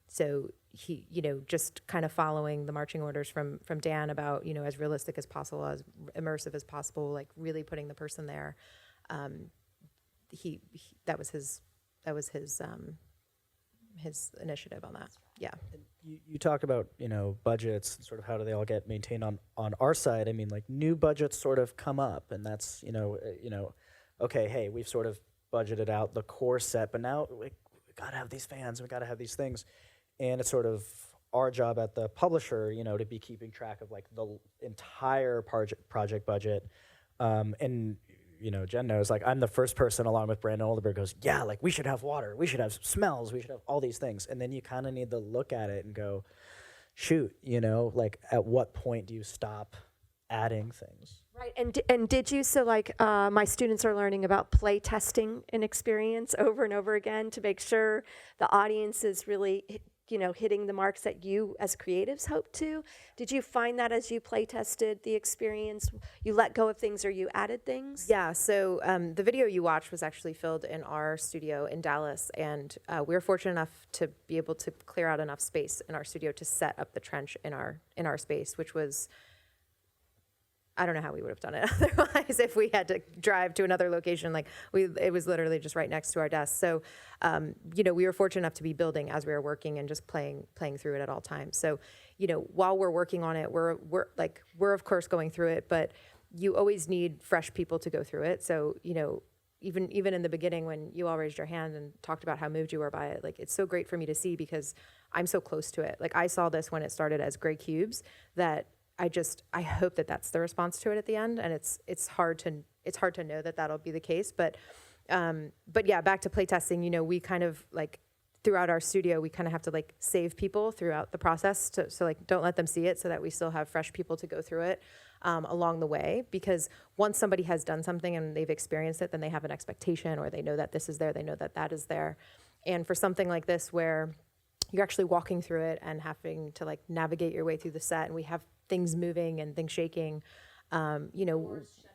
So he, just kind of following the marching orders from Dan about, as realistic as possible, as immersive as possible, like really putting the person there. That was his initiative on that. Yeah. You talked about, budgets, sort of how do they all get maintained on our side. I mean, new budgets sort of come up, and that's, okay, hey, we've sort of budgeted out the core set, but now we got to have these fans, we got to have these things. And it's sort of our job at the publisher, to be keeping track of the entire project budget. And Jen knows, I'm the first person along with Brandon Oldenburg goes, yeah, we should have water, we should have smells, we should have all these things. And then you kind of need to look at it and go, shoot, at what point do you stop adding things? Right, and did you, my students are learning about playtesting an experience over and over again to make sure the audience is really, hitting the marks that you as creatives hope to. Did you find that as you playtested the experience, you let go of things or you added things? Yeah, so the video you watched was actually filmed in our studio in Dallas, and we were fortunate enough to be able to clear out enough space in our studio to set up the trench in our space, which was, I don't know how we would have done it otherwise if we had to drive to another location. It was literally just right next to our desk. So, we were fortunate enough to be building as we were working and just playing through it at all times. So, while we're working on it, we're of course going through it, but you always need fresh people to go through it. So, even in the beginning when you all raised your hand and talked about how moved you were by it, it's so great for me to see because I'm so close to it. I saw this when it started as gray cubes that I hope that that's the response to it at the end, and it's hard to know that that'll be the case. But yeah, back to playtesting. We kind of throughout our studio, we kind of have to save people throughout the process. So don't let them see it, so that we still have fresh people to go through it along the way. Because once somebody has done something and they've experienced it, then they have an expectation, or they know that this is there, they know that that is there. And for something like this, where you're actually walking through it and having to navigate your way through the set, and we have things moving and things shaking,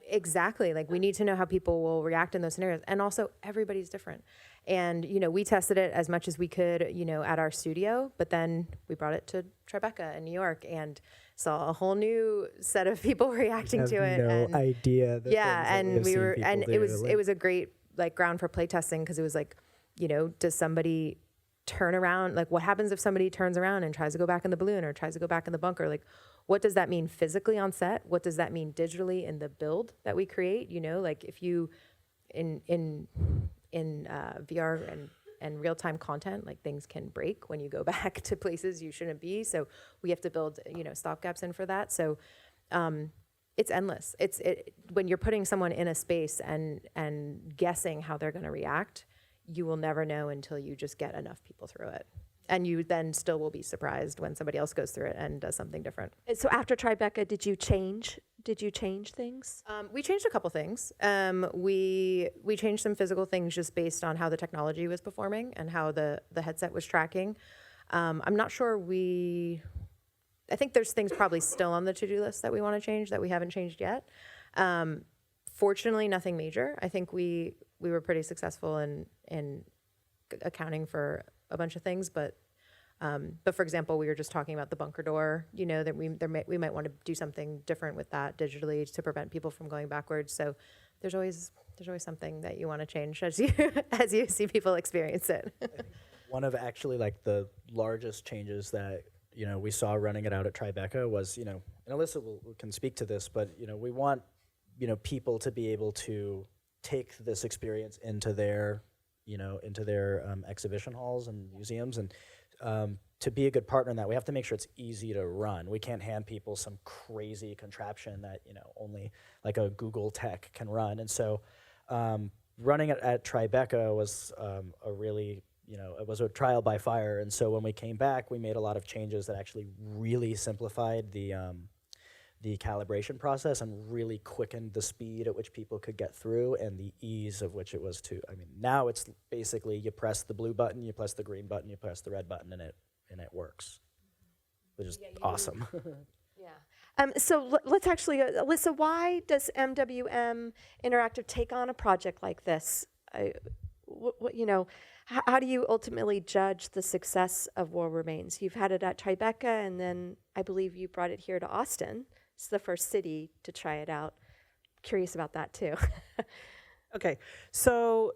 exactly. We need to know how people will react in those scenarios. And also everybody's different. And, we tested it as much as we could, at our studio, but then we brought it to Tribeca in New York and saw a whole new set of people reacting to it. No idea. And we were, and it was a great ground for playtesting, because it was does somebody turn around? What happens if somebody turns around and tries to go back in the balloon or tries to go back in the bunker? What does that mean physically on set? What does that mean digitally in the build that we create? If you in VR and real-time content, like things can break when you go back to places you shouldn't be. So we have to build, stopgaps in for that. So it's endless. When you're putting someone in a space and guessing how they're going to react, you will never know until you just get enough people through it. And you then still will be surprised when somebody else goes through it and does something different. So after Tribeca, did you change things? We changed a couple things. We changed some physical things just based on how the technology was performing and how the headset was tracking. I'm not sure I think there's things probably still on the to-do list that we want to change that we haven't changed yet. Fortunately, nothing major. I think we were pretty successful in accounting for a bunch of things, but for example, we were just talking about the bunker door, that we might want to do something different with that digitally to prevent people from going backwards. So there's always something that you want to change as you see people experience it. One of actually like the largest changes that we saw running it out at Tribeca was, and Alyssa can speak to this, but we want people to be able to take this experience into their exhibition halls and museums, and to be a good partner in that, we have to make sure it's easy to run. We can't hand people some crazy contraption that only like a Google Tech can run. And so running it at Tribeca was a really it was a trial by fire. And so when we came back, we made a lot of changes that actually really simplified the calibration process and really quickened the speed at which people could get through and the ease of which it was to. I mean, now it's basically you press the blue button, you press the green button, you press the red button, and it works, which is awesome. Yeah. So let's actually, Alyssa, why does MWM Interactive take on a project like this? How do you ultimately judge the success of War Remains? You've had it at Tribeca, and then I believe you brought it here to Austin. It's the first city to try it out. Curious about that too. Okay, so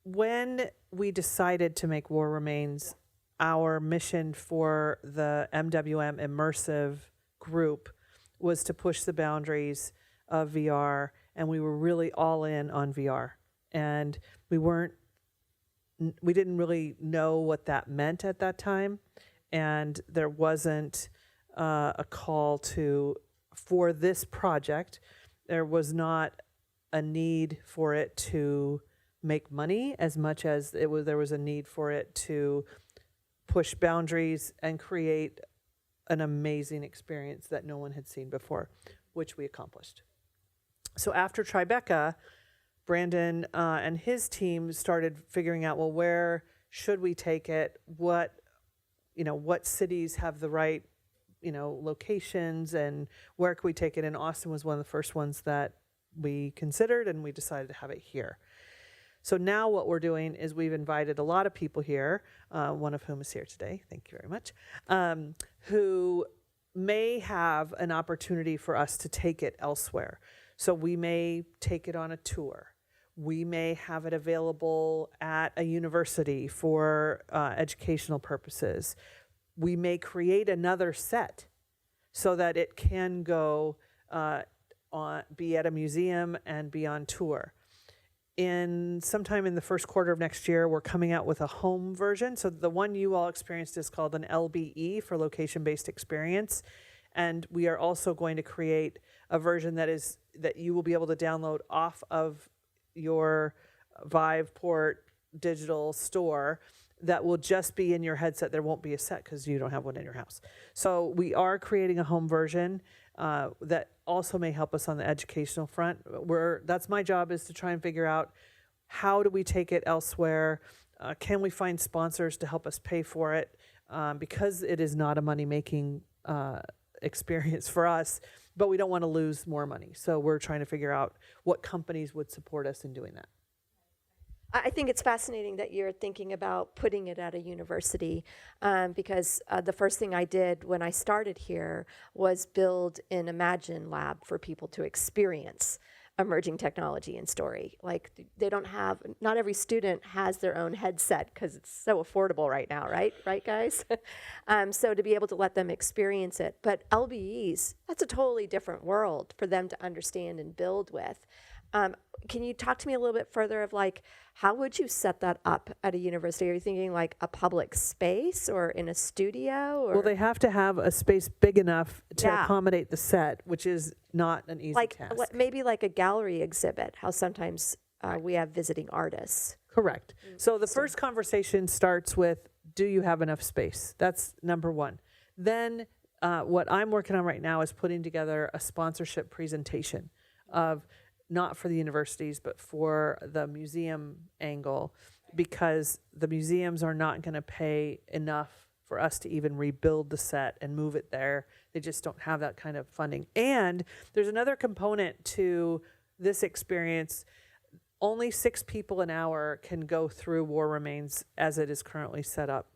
when we decided to make War Remains, our mission for the MWM Immersive group was to push the boundaries of VR, and we were really all in on VR. And we didn't really know what that meant at that time, and there wasn't a call for this project. There was not a need for it to make money as much as there was a need for it to push boundaries and create an amazing experience that no one had seen before, which we accomplished. So after Tribeca, Brandon and his team started figuring out, well, where should we take it? What cities have the right, locations, and where can we take it? And Austin was one of the first ones that we considered, and we decided to have it here. So now what we're doing is we've invited a lot of people here, one of whom is here today, thank you very much, who may have an opportunity for us to take it elsewhere. So we may take it on a tour. We may have it available at a university for educational purposes. We may create another set so that it can go be at a museum and be on tour. Sometime in the first quarter of next year, we're coming out with a home version. So the one you all experienced is called an LBE for location-based experience. And we are also going to create a version that you will be able to download off of your Viveport digital store that will just be in your headset. There won't be a set because you don't have one in your house. So we are creating a home version that also may help us on the educational front. That's my job, is to try and figure out how do we take it elsewhere. Can we find sponsors to help us pay for it? Because it is not a money-making experience for us, but we don't want to lose more money. So we're trying to figure out what companies would support us in doing that. I think it's fascinating that you're thinking about putting it at a university, because the first thing I did when I started here was build an Imagine lab for people to experience emerging technology and story. Like, not every student has their own headset because it's so affordable right now, right? Right, guys? So to be able to let them experience it. But LBEs, that's a totally different world for them to understand and build with. Can you talk to me a little bit further of like, how would you set that up at a university? Are you thinking like a public space or in a studio? Or? Well, they have to have a space big enough to Yeah. accommodate the set, which is not an easy like task. maybe like a gallery exhibit, how sometimes we have visiting artists. Correct. So the first conversation starts with, do you have enough space? That's number one. Then what I'm working on right now is putting together a sponsorship presentation of, not for the universities, but for the museum angle, because the museums are not going to pay enough for us to even rebuild the set and move it there. They just don't have that kind of funding. And there's another component to this experience. Only 6 people an hour can go through War Remains as it is currently set up.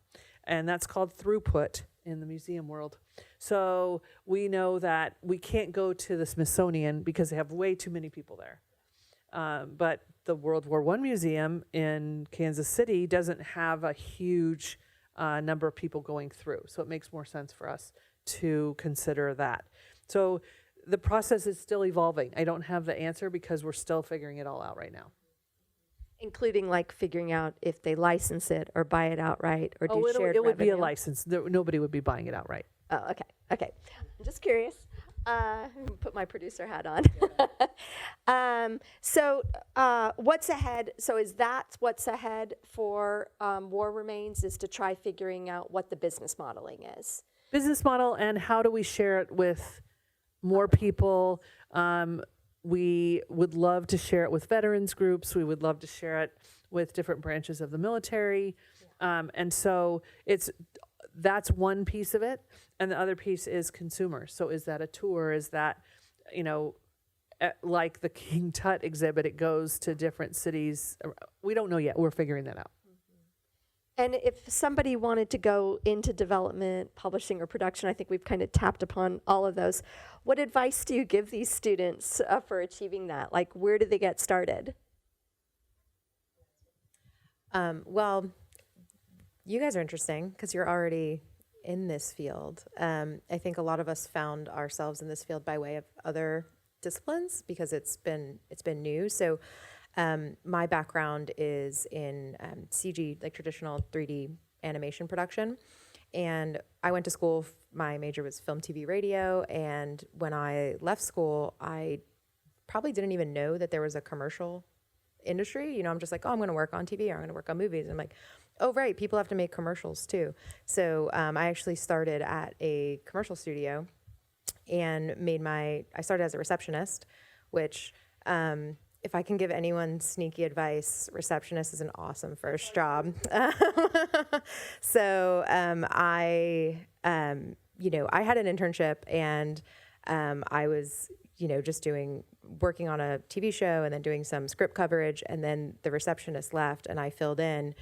And that's called throughput in the museum world. So we know that we can't go to the Smithsonian because they have way too many people there. But the World War I Museum in Kansas City doesn't have a huge number of people going through. So it makes more sense for us to consider that. So the process is still evolving. I don't have the answer because we're still figuring it all out right now. Including like figuring out if they license it or buy it outright or do shared it would be a revenue. license. Nobody would be buying it outright. Oh, okay. Okay. I'm just curious. Put my producer hat on. So what's ahead? So is that what's ahead for War Remains, is to try figuring out what the business modeling is? Business model, and how do we share it with more people? We would love to share it with veterans groups. We would love to share it with different branches of the military. And so that's one piece of it. And the other piece is consumers. So is that a tour? Is that, like the King Tut exhibit, it goes to different cities? We don't know yet. We're figuring that out. And if somebody wanted to go into development, publishing, or production, I think we've kind of tapped upon all of those. What advice do you give these students for achieving that? Like, where do they get started? Well, you guys are interesting because you're already in this field. I think a lot of us found ourselves in this field by way of other disciplines because it's been new. So my background is in CG, like traditional 3D animation production. And I went to school, my major was film, TV, radio. And when I left school, I probably didn't even know that there was a commercial industry. I'm just like, oh, I'm going to work on TV or I'm going to work on movies. And I'm like, oh, right, people have to make commercials too. So I actually started at a commercial studio and I started as a receptionist, which if I can give anyone sneaky advice, receptionist is an awesome first job. So I had an internship and I was, just working on a TV show and then doing some script coverage, and then the receptionist left and I filled in.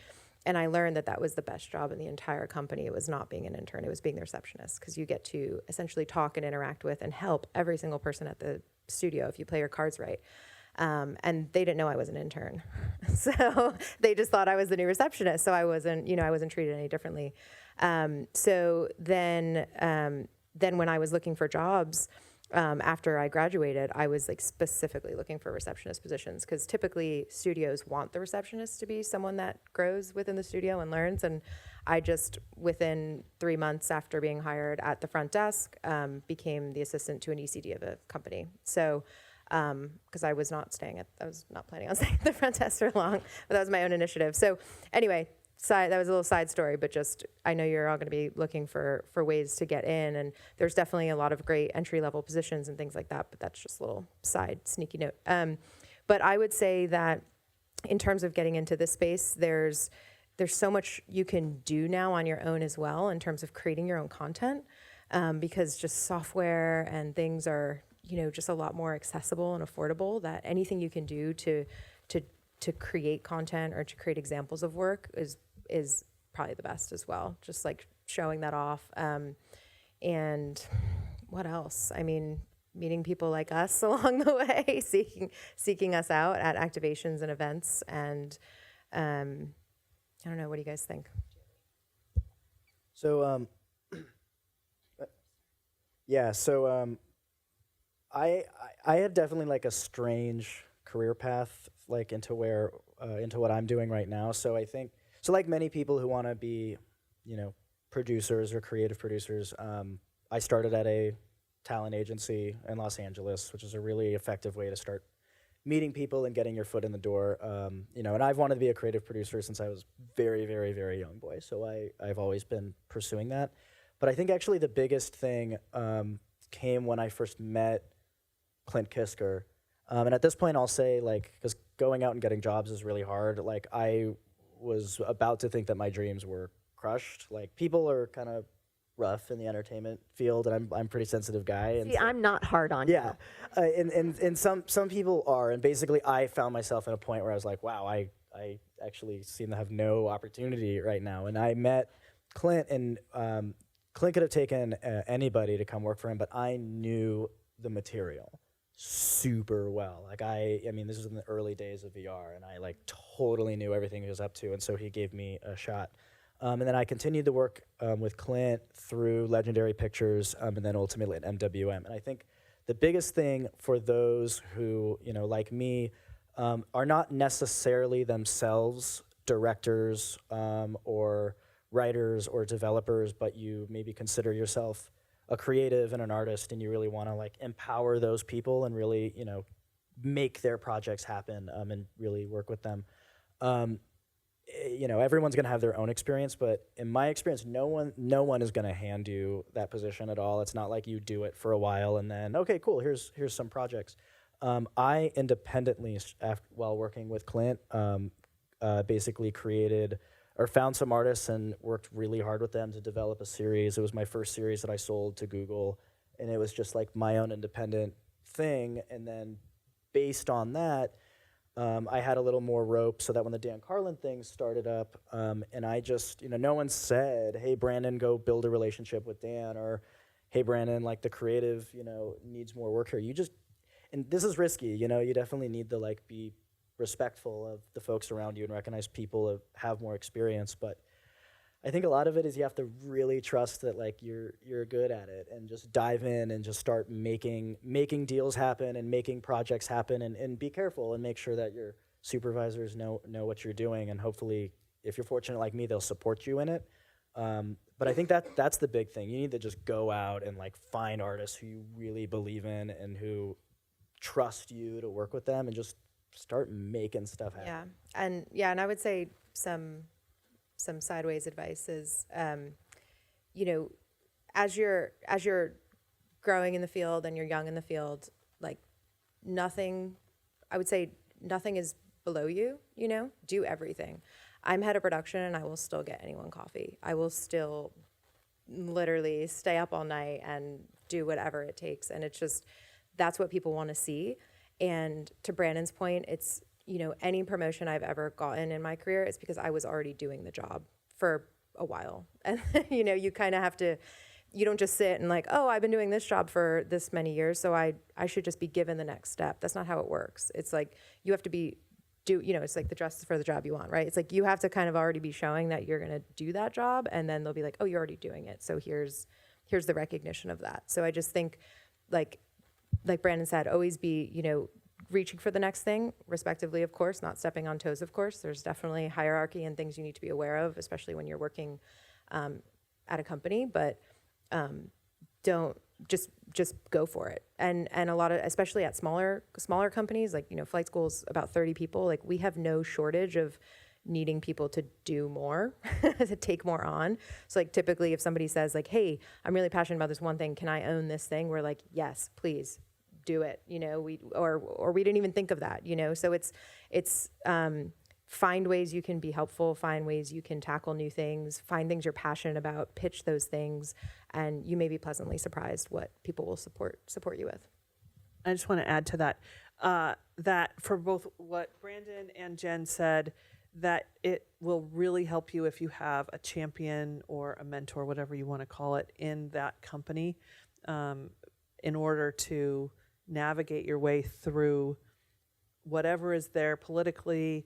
And I learned that was the best job in the entire company. It was not being an intern, it was being the receptionist, because you get to essentially talk and interact with and help every single person at the studio if you play your cards right. And they didn't know I was an intern. So they just thought I was the new receptionist. So I wasn't treated any differently. So then when I was looking for jobs, after I graduated, I was specifically looking for receptionist positions, because typically studios want the receptionist to be someone that grows within the studio and learns. And I just, within 3 months after being hired at the front desk, became the assistant to an ECD of a company. So, because I was not planning on staying at the front desk for long, but that was my own initiative. So anyway, that was a little side story, but just, I know you're all going to be looking for ways to get in, and there's definitely a lot of great entry-level positions and things like that, but that's just a little side sneaky note. But I would say that in terms of getting into this space, there's so much you can do now on your own as well in terms of creating your own content, because just software and things are, just a lot more accessible and affordable, that anything you can do to create content or to create examples of work is probably the best as well. Just showing that off. And what else? I mean, meeting people like us along the way, seeking us out at activations and events. And I don't know, what do you guys think? So, I had definitely a strange career path, like into what I'm doing right now. So I think, so like many people who want to be, producers or creative producers, I started at a talent agency in Los Angeles, which is a really effective way to start meeting people and getting your foot in the door. And I've wanted to be a creative producer since I was very, very, very young boy. So I've always been pursuing that. But I think actually the biggest thing came when I first met Clint Kisker. And at this point, I'll say, because going out and getting jobs is really hard. Like, I was about to think that my dreams were crushed. Like, people are kind of rough in the entertainment field, and I'm a pretty sensitive guy. And See, I'm not hard on yeah, you. and some people are. And basically, I found myself at a point where I was like, wow, I actually seem to have no opportunity right now. And I met Clint, and Clint could have taken anybody to come work for him, but I knew the material super well. Like I mean, this was in the early days of VR, and I totally knew everything he was up to, and so he gave me a shot. And then I continued to work with Clint through Legendary Pictures, and then ultimately at MWM. And I think the biggest thing for those who, like me, are not necessarily themselves directors or writers or developers, but you maybe consider yourself a creative and an artist, and you really want to empower those people and really make their projects happen and really work with them. Everyone's going to have their own experience, but in my experience, no one is going to hand you that position at all. It's not like you do it for a while and then, okay, cool, here's some projects. I independently, while working with Clint, basically created or found some artists and worked really hard with them to develop a series. It was my first series that I sold to Google, and it was just my own independent thing. And then based on that, I had a little more rope so that when the Dan Carlin thing started up, and I just, no one said, hey, Brandon, go build a relationship with Dan, or hey, Brandon, the creative, needs more work here. You just, and this is risky, you definitely need to be respectful of the folks around you and recognize people that have more experience. But I think a lot of it is you have to really trust that you're good at it, and just dive in and just start making deals happen and making projects happen, and be careful and make sure that your supervisors know what you're doing, and hopefully if you're fortunate like me, they'll support you in it. But I think that's the big thing. You need to just go out and find artists who you really believe in and who trust you to work with them, and just start making stuff happen. And I would say some sideways advice is, as you're growing in the field and you're young in the field, nothing is below you. Do everything. I'm head of production, and I will still get anyone coffee. I will still literally stay up all night and do whatever it takes, and it's just that's what people want to see. And to Brandon's point, it's, any promotion I've ever gotten in my career is because I was already doing the job for a while. And, you kind of have to, you don't just sit and oh, I've been doing this job for this many years, so I should just be given the next step. That's not how it works. It's you have to it's the dress for the job you want, right? It's you have to kind of already be showing that you're going to do that job, and then they'll be oh, you're already doing it, so here's the recognition of that. So I just think, like Brandon said, always be, reaching for the next thing, respectively, of course, not stepping on toes, of course. There's definitely hierarchy and things you need to be aware of, especially when you're working at a company, but don't just go for it. And a lot of, especially at smaller companies, Flight School's about 30 people, we have no shortage of needing people to do more, to take more on. So typically if somebody says hey, I'm really passionate about this one thing, can I own this thing? We're yes, please do it. We didn't even think of that, so it's find ways you can be helpful, find ways you can tackle new things, find things you're passionate about, pitch those things, and you may be pleasantly surprised what people will support you with. I just want to add to that, that for both what Brandon and Jen said, that it will really help you if you have a champion or a mentor, whatever you want to call it, in that company, in order to navigate your way through whatever is there politically.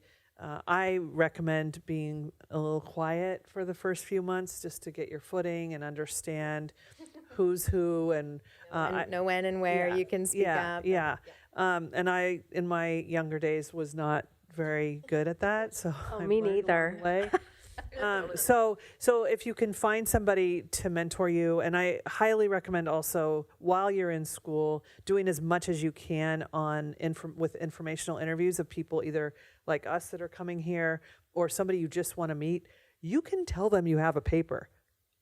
I recommend being a little quiet for the first few months just to get your footing and understand who's who and know when and where you can speak up. Yeah. And I, in my younger days, was not very good at that. So me neither. So if you can find somebody to mentor you, and I highly recommend also while you're in school doing as much as you can on with informational interviews of people either like us that are coming here or somebody you just want to meet. You can tell them you have a paper.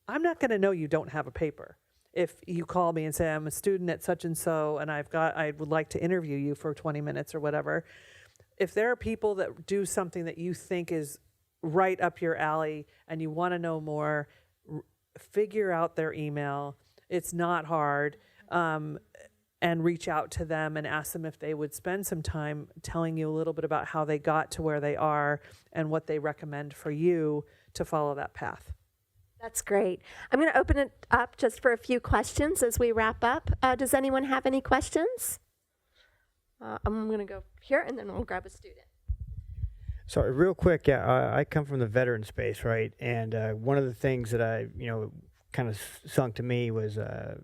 I'm not going to know you don't have a paper. If you call me and say, I'm a student at such and so, and I would like to interview you for 20 minutes or whatever. If there are people that do something that you think is right up your alley and you want to know more, figure out their email. It's not hard. And reach out to them and ask them if they would spend some time telling you a little bit about how they got to where they are and what they recommend for you to follow that path. That's great. I'm going to open it up just for a few questions as we wrap up. Does anyone have any questions? I'm going to go here, and then we'll grab a student. Sorry, real quick, I come from the veteran space, right? And one of the things that I, kind of sunk to me was, I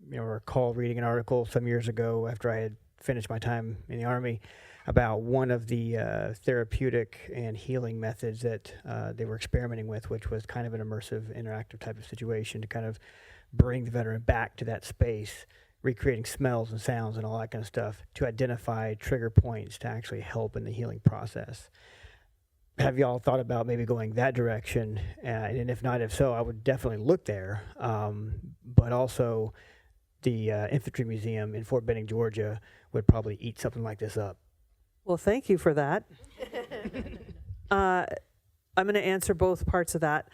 recall reading an article some years ago after I had finished my time in the Army about one of the therapeutic and healing methods that they were experimenting with, which was kind of an immersive, interactive type of situation to kind of bring the veteran back to that space, recreating smells and sounds and all that kind of stuff to identify trigger points to actually help in the healing process. Have y'all thought about maybe going that direction? And if not, if so, I would definitely look there. But also, the Infantry Museum in Fort Benning, Georgia, would probably eat something like this up. Well, thank you for that. I'm going to answer both parts of that.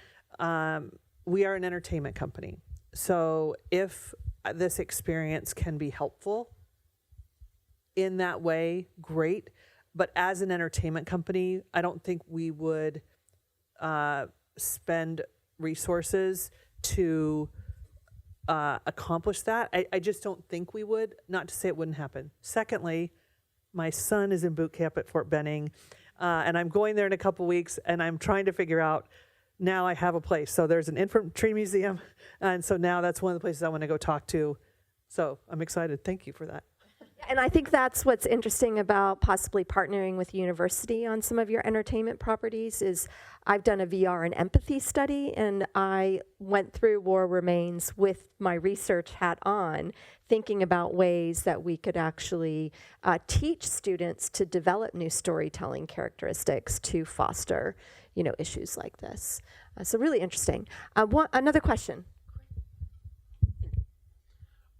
We are an entertainment company. So if this experience can be helpful in that way, great. But as an entertainment company, I don't think we would spend resources to accomplish that. I just don't think we would, not to say it wouldn't happen. Secondly, my son is in boot camp at Fort Benning, and I'm going there in a couple weeks, and I'm trying to figure out, now I have a place. So there's an infantry museum, and so now that's one of the places I want to go talk to. So I'm excited. Thank you for that. And I think that's what's interesting about possibly partnering with university on some of your entertainment properties is I've done a VR and empathy study, and I went through War Remains with my research hat on, thinking about ways that we could actually teach students to develop new storytelling characteristics to foster, issues like this. So really interesting. Another question.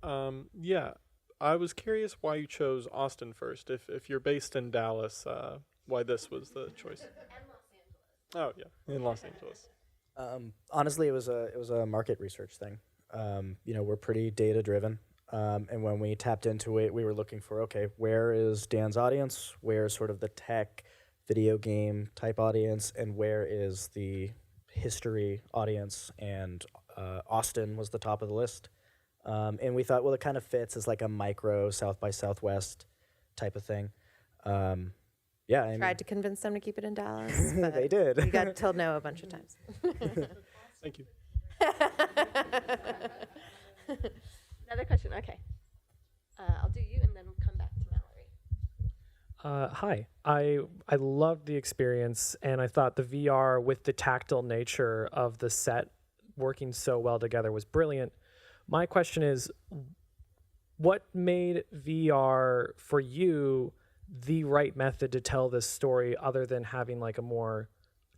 Yeah. I was curious why you chose Austin first. If you're based in Dallas, why this was the choice? Oh yeah, in Los Angeles. Honestly, it was a market research thing. We're pretty data driven, and when we tapped into it, we were looking for where is Dan's audience? Where's sort of the tech, video game type audience, and where is the history audience? And Austin was the top of the list. And we thought, well, it kind of fits as like a micro South by Southwest type of thing. Tried to convince them to keep it in Dallas. But they did. We got told no a bunch of times. Thank you. Another question. Okay. I'll do you and then we'll come back to Mallory. Hi. I loved the experience, and I thought the VR with the tactile nature of the set working so well together was brilliant. My question is, what made VR for you the right method to tell this story other than having like a more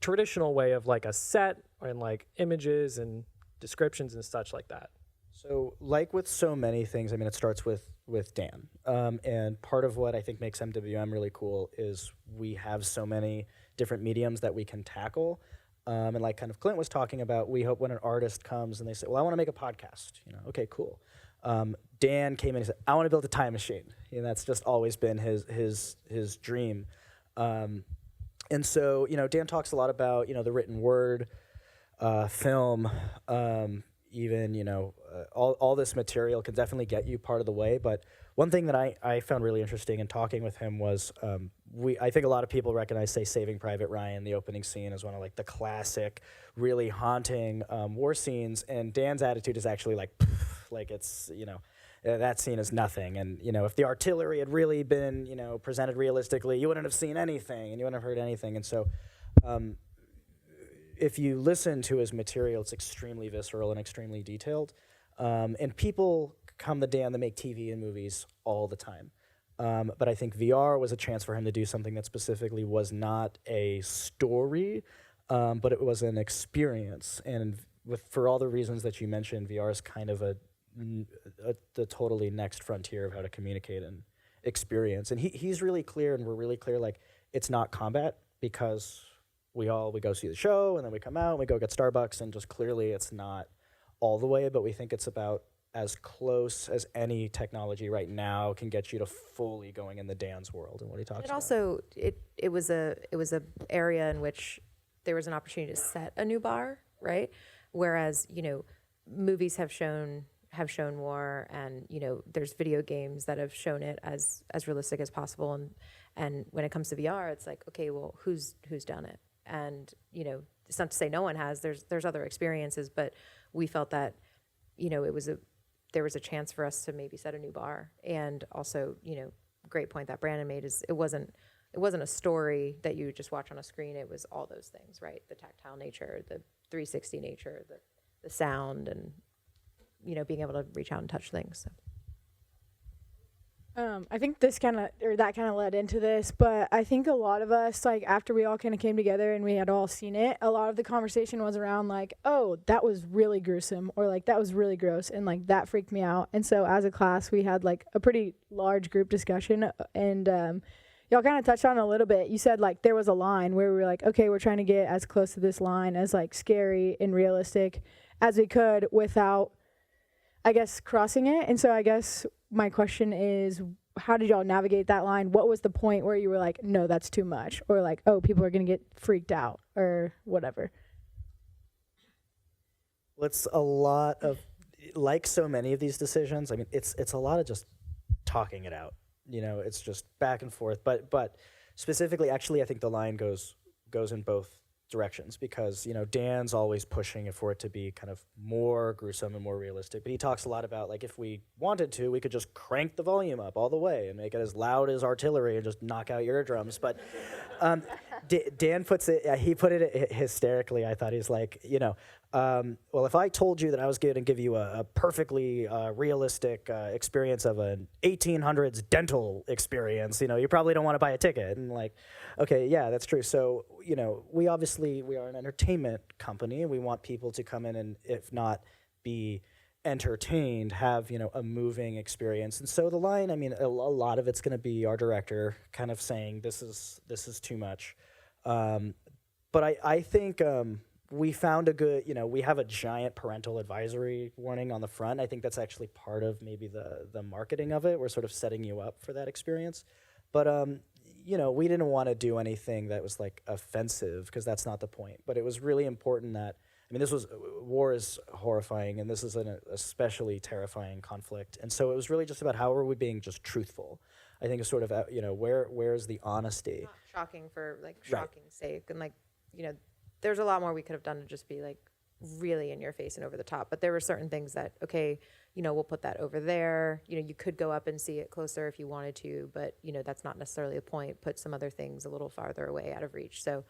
traditional way of like a set and like images and descriptions and such like that? So like with so many things, it starts with Dan. And part of what I think makes MWM really cool is we have so many different mediums that we can tackle. And like kind of Clint was talking about, we hope when an artist comes and they say, well, I want to make a podcast, okay, cool. Dan came in and said, I want to build a time machine. That's just always been his dream. And so, Dan talks a lot about, the written word, film, even, all this material can definitely get you part of the way. But one thing that I found really interesting in talking with him was I think a lot of people recognize, say, Saving Private Ryan, the opening scene, as one of like the classic, really haunting war scenes. And Dan's attitude is actually like, Like it's, that scene is nothing. And, if the artillery had really been, presented realistically, you wouldn't have seen anything and you wouldn't have heard anything. And so if you listen to his material, it's extremely visceral and extremely detailed. And people come to Dan that make TV and movies all the time. But I think VR was a chance for him to do something that specifically was not a story, but it was an experience. And for all the reasons that you mentioned, VR is kind of the totally next frontier of how to communicate and experience. And he's really clear, and we're really clear, like, it's not combat, because we go see the show, and then we come out, and we go get Starbucks, and just clearly it's not all the way, but we think it's about as close as any technology right now can get you to fully going in the Dan's world and what he talks about. Also, it was a area in which there was an opportunity to set a new bar, right? Whereas, movies have shown war, and, there's video games that have shown it as realistic as possible. And when it comes to VR, it's like, okay, well, who's done it? And, it's not to say no one has. There's other experiences, but we felt that, there was a chance for us to maybe set a new bar. And also, great point that Brandon made is it wasn't a story that you just watch on a screen. It was all those things, right? The tactile nature, the 360 nature, the sound, and, being able to reach out and touch things. So. I think that kind of led into this, but I think a lot of us, like, after we all kind of came together and we had all seen it, a lot of the conversation was around, like, oh, that was really gruesome, or, like, that was really gross, and, like, that freaked me out. And so as a class, we had, like, a pretty large group discussion, and y'all kind of touched on it a little bit. You said, like, there was a line where we were like, okay, we're trying to get as close to this line as, like, scary and realistic as we could without, I guess, crossing it. And so I guess my question is, how did y'all navigate that line? What was the point where you were like, no, that's too much? Or like, oh, people are going to get freaked out or whatever? Well, it's a lot of, like so many of these decisions, I mean, it's a lot of just talking it out. It's just back and forth. But specifically, actually, I think the line goes in both directions, because Dan's always pushing for it to be kind of more gruesome and more realistic, but he talks a lot about, like, if we wanted to, we could just crank the volume up all the way and make it as loud as artillery and just knock out your eardrums. But Dan put it hysterically. I thought he's like, well, if I told you that I was going to give you a perfectly realistic experience of an 1800s dental experience, you probably don't want to buy a ticket. And like, okay, yeah, that's true. So, we are an entertainment company. We want people to come in and, if not be entertained, have, a moving experience. And so the line, I mean, a lot of it's going to be our director kind of saying, this is too much. But I think we found a good, we have a giant parental advisory warning on the front. I think that's actually part of maybe the marketing of it. We're sort of setting you up for that experience. But, we didn't want to do anything that was like offensive, because that's not the point. But it was really important that, war is horrifying, and this is an especially terrifying conflict. And so it was really just about how are we being just truthful. I think it's sort of, where's the honesty? Not shocking for, like, shocking's sake. And, like, there's a lot more we could have done to just be, like, really in your face and over the top. But there were certain things that, okay, we'll put that over there. You could go up and see it closer if you wanted to, but, that's not necessarily the point. Put some other things a little farther away, out of reach. So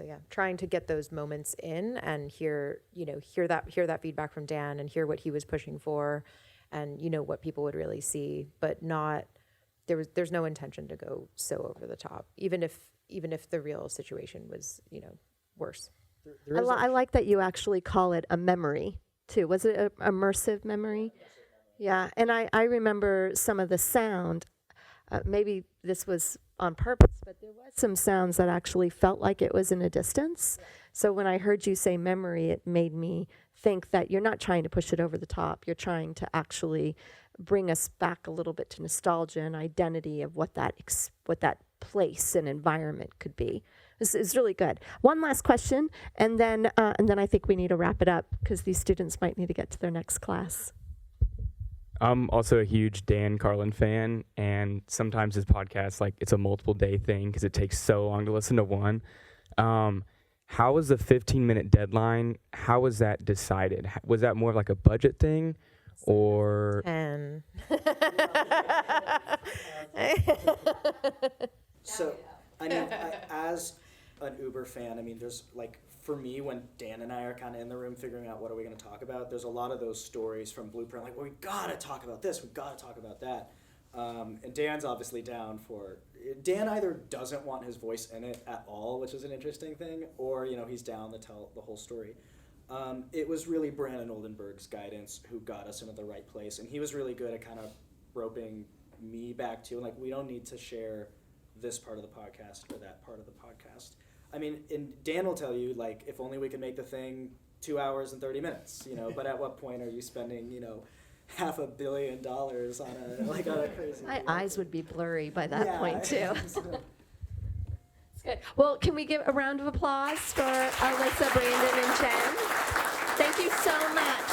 yeah, trying to get those moments in and hear that feedback from Dan and hear what he was pushing for, and, what people would really see, but not, there's no intention to go so over the top, even if the real situation was, worse. I like that you actually call it a memory too. Was it an immersive memory? Yeah, and I remember some of the sound. Maybe this was on purpose, but there was some sounds that actually felt like it was in a distance. Yeah. So when I heard you say memory, it made me think that you're not trying to push it over the top. You're trying to actually bring us back a little bit to nostalgia and identity of what that place and environment could be. This is really good. One last question, and then I think we need to wrap it up, because these students might need to get to their next class. I'm also a huge Dan Carlin fan, and sometimes his podcast, like, it's a multiple day thing because it takes so long to listen to one. how was the 15-minute deadline? How was that decided? Was that more of like a budget thing, or? 10. So, I mean, as an Uber fan, I mean, there's like, for me, when Dan and I are kind of in the room figuring out what are we going to talk about, there's a lot of those stories from Blueprint, like, well, we got to talk about this, we got to talk about that. And Dan's obviously down for, Dan either doesn't want his voice in it at all, which is an interesting thing, or, you know, he's down to tell the whole story. It was really Brandon Oldenburg's guidance who got us into the right place, and he was really good at kind of roping me back to, like, we don't need to share this part of the podcast or that part of the podcast. I mean, and Dan will tell you, like, if only we could make the thing 2 hours and 30 minutes, you know, but at what point are you spending, you know, $500 million on a crazy My deal? eyes would be blurry by that point, too. It's Good. Well, can we give a round of applause for Alyssa, Brandon, and Jen? Thank you so much.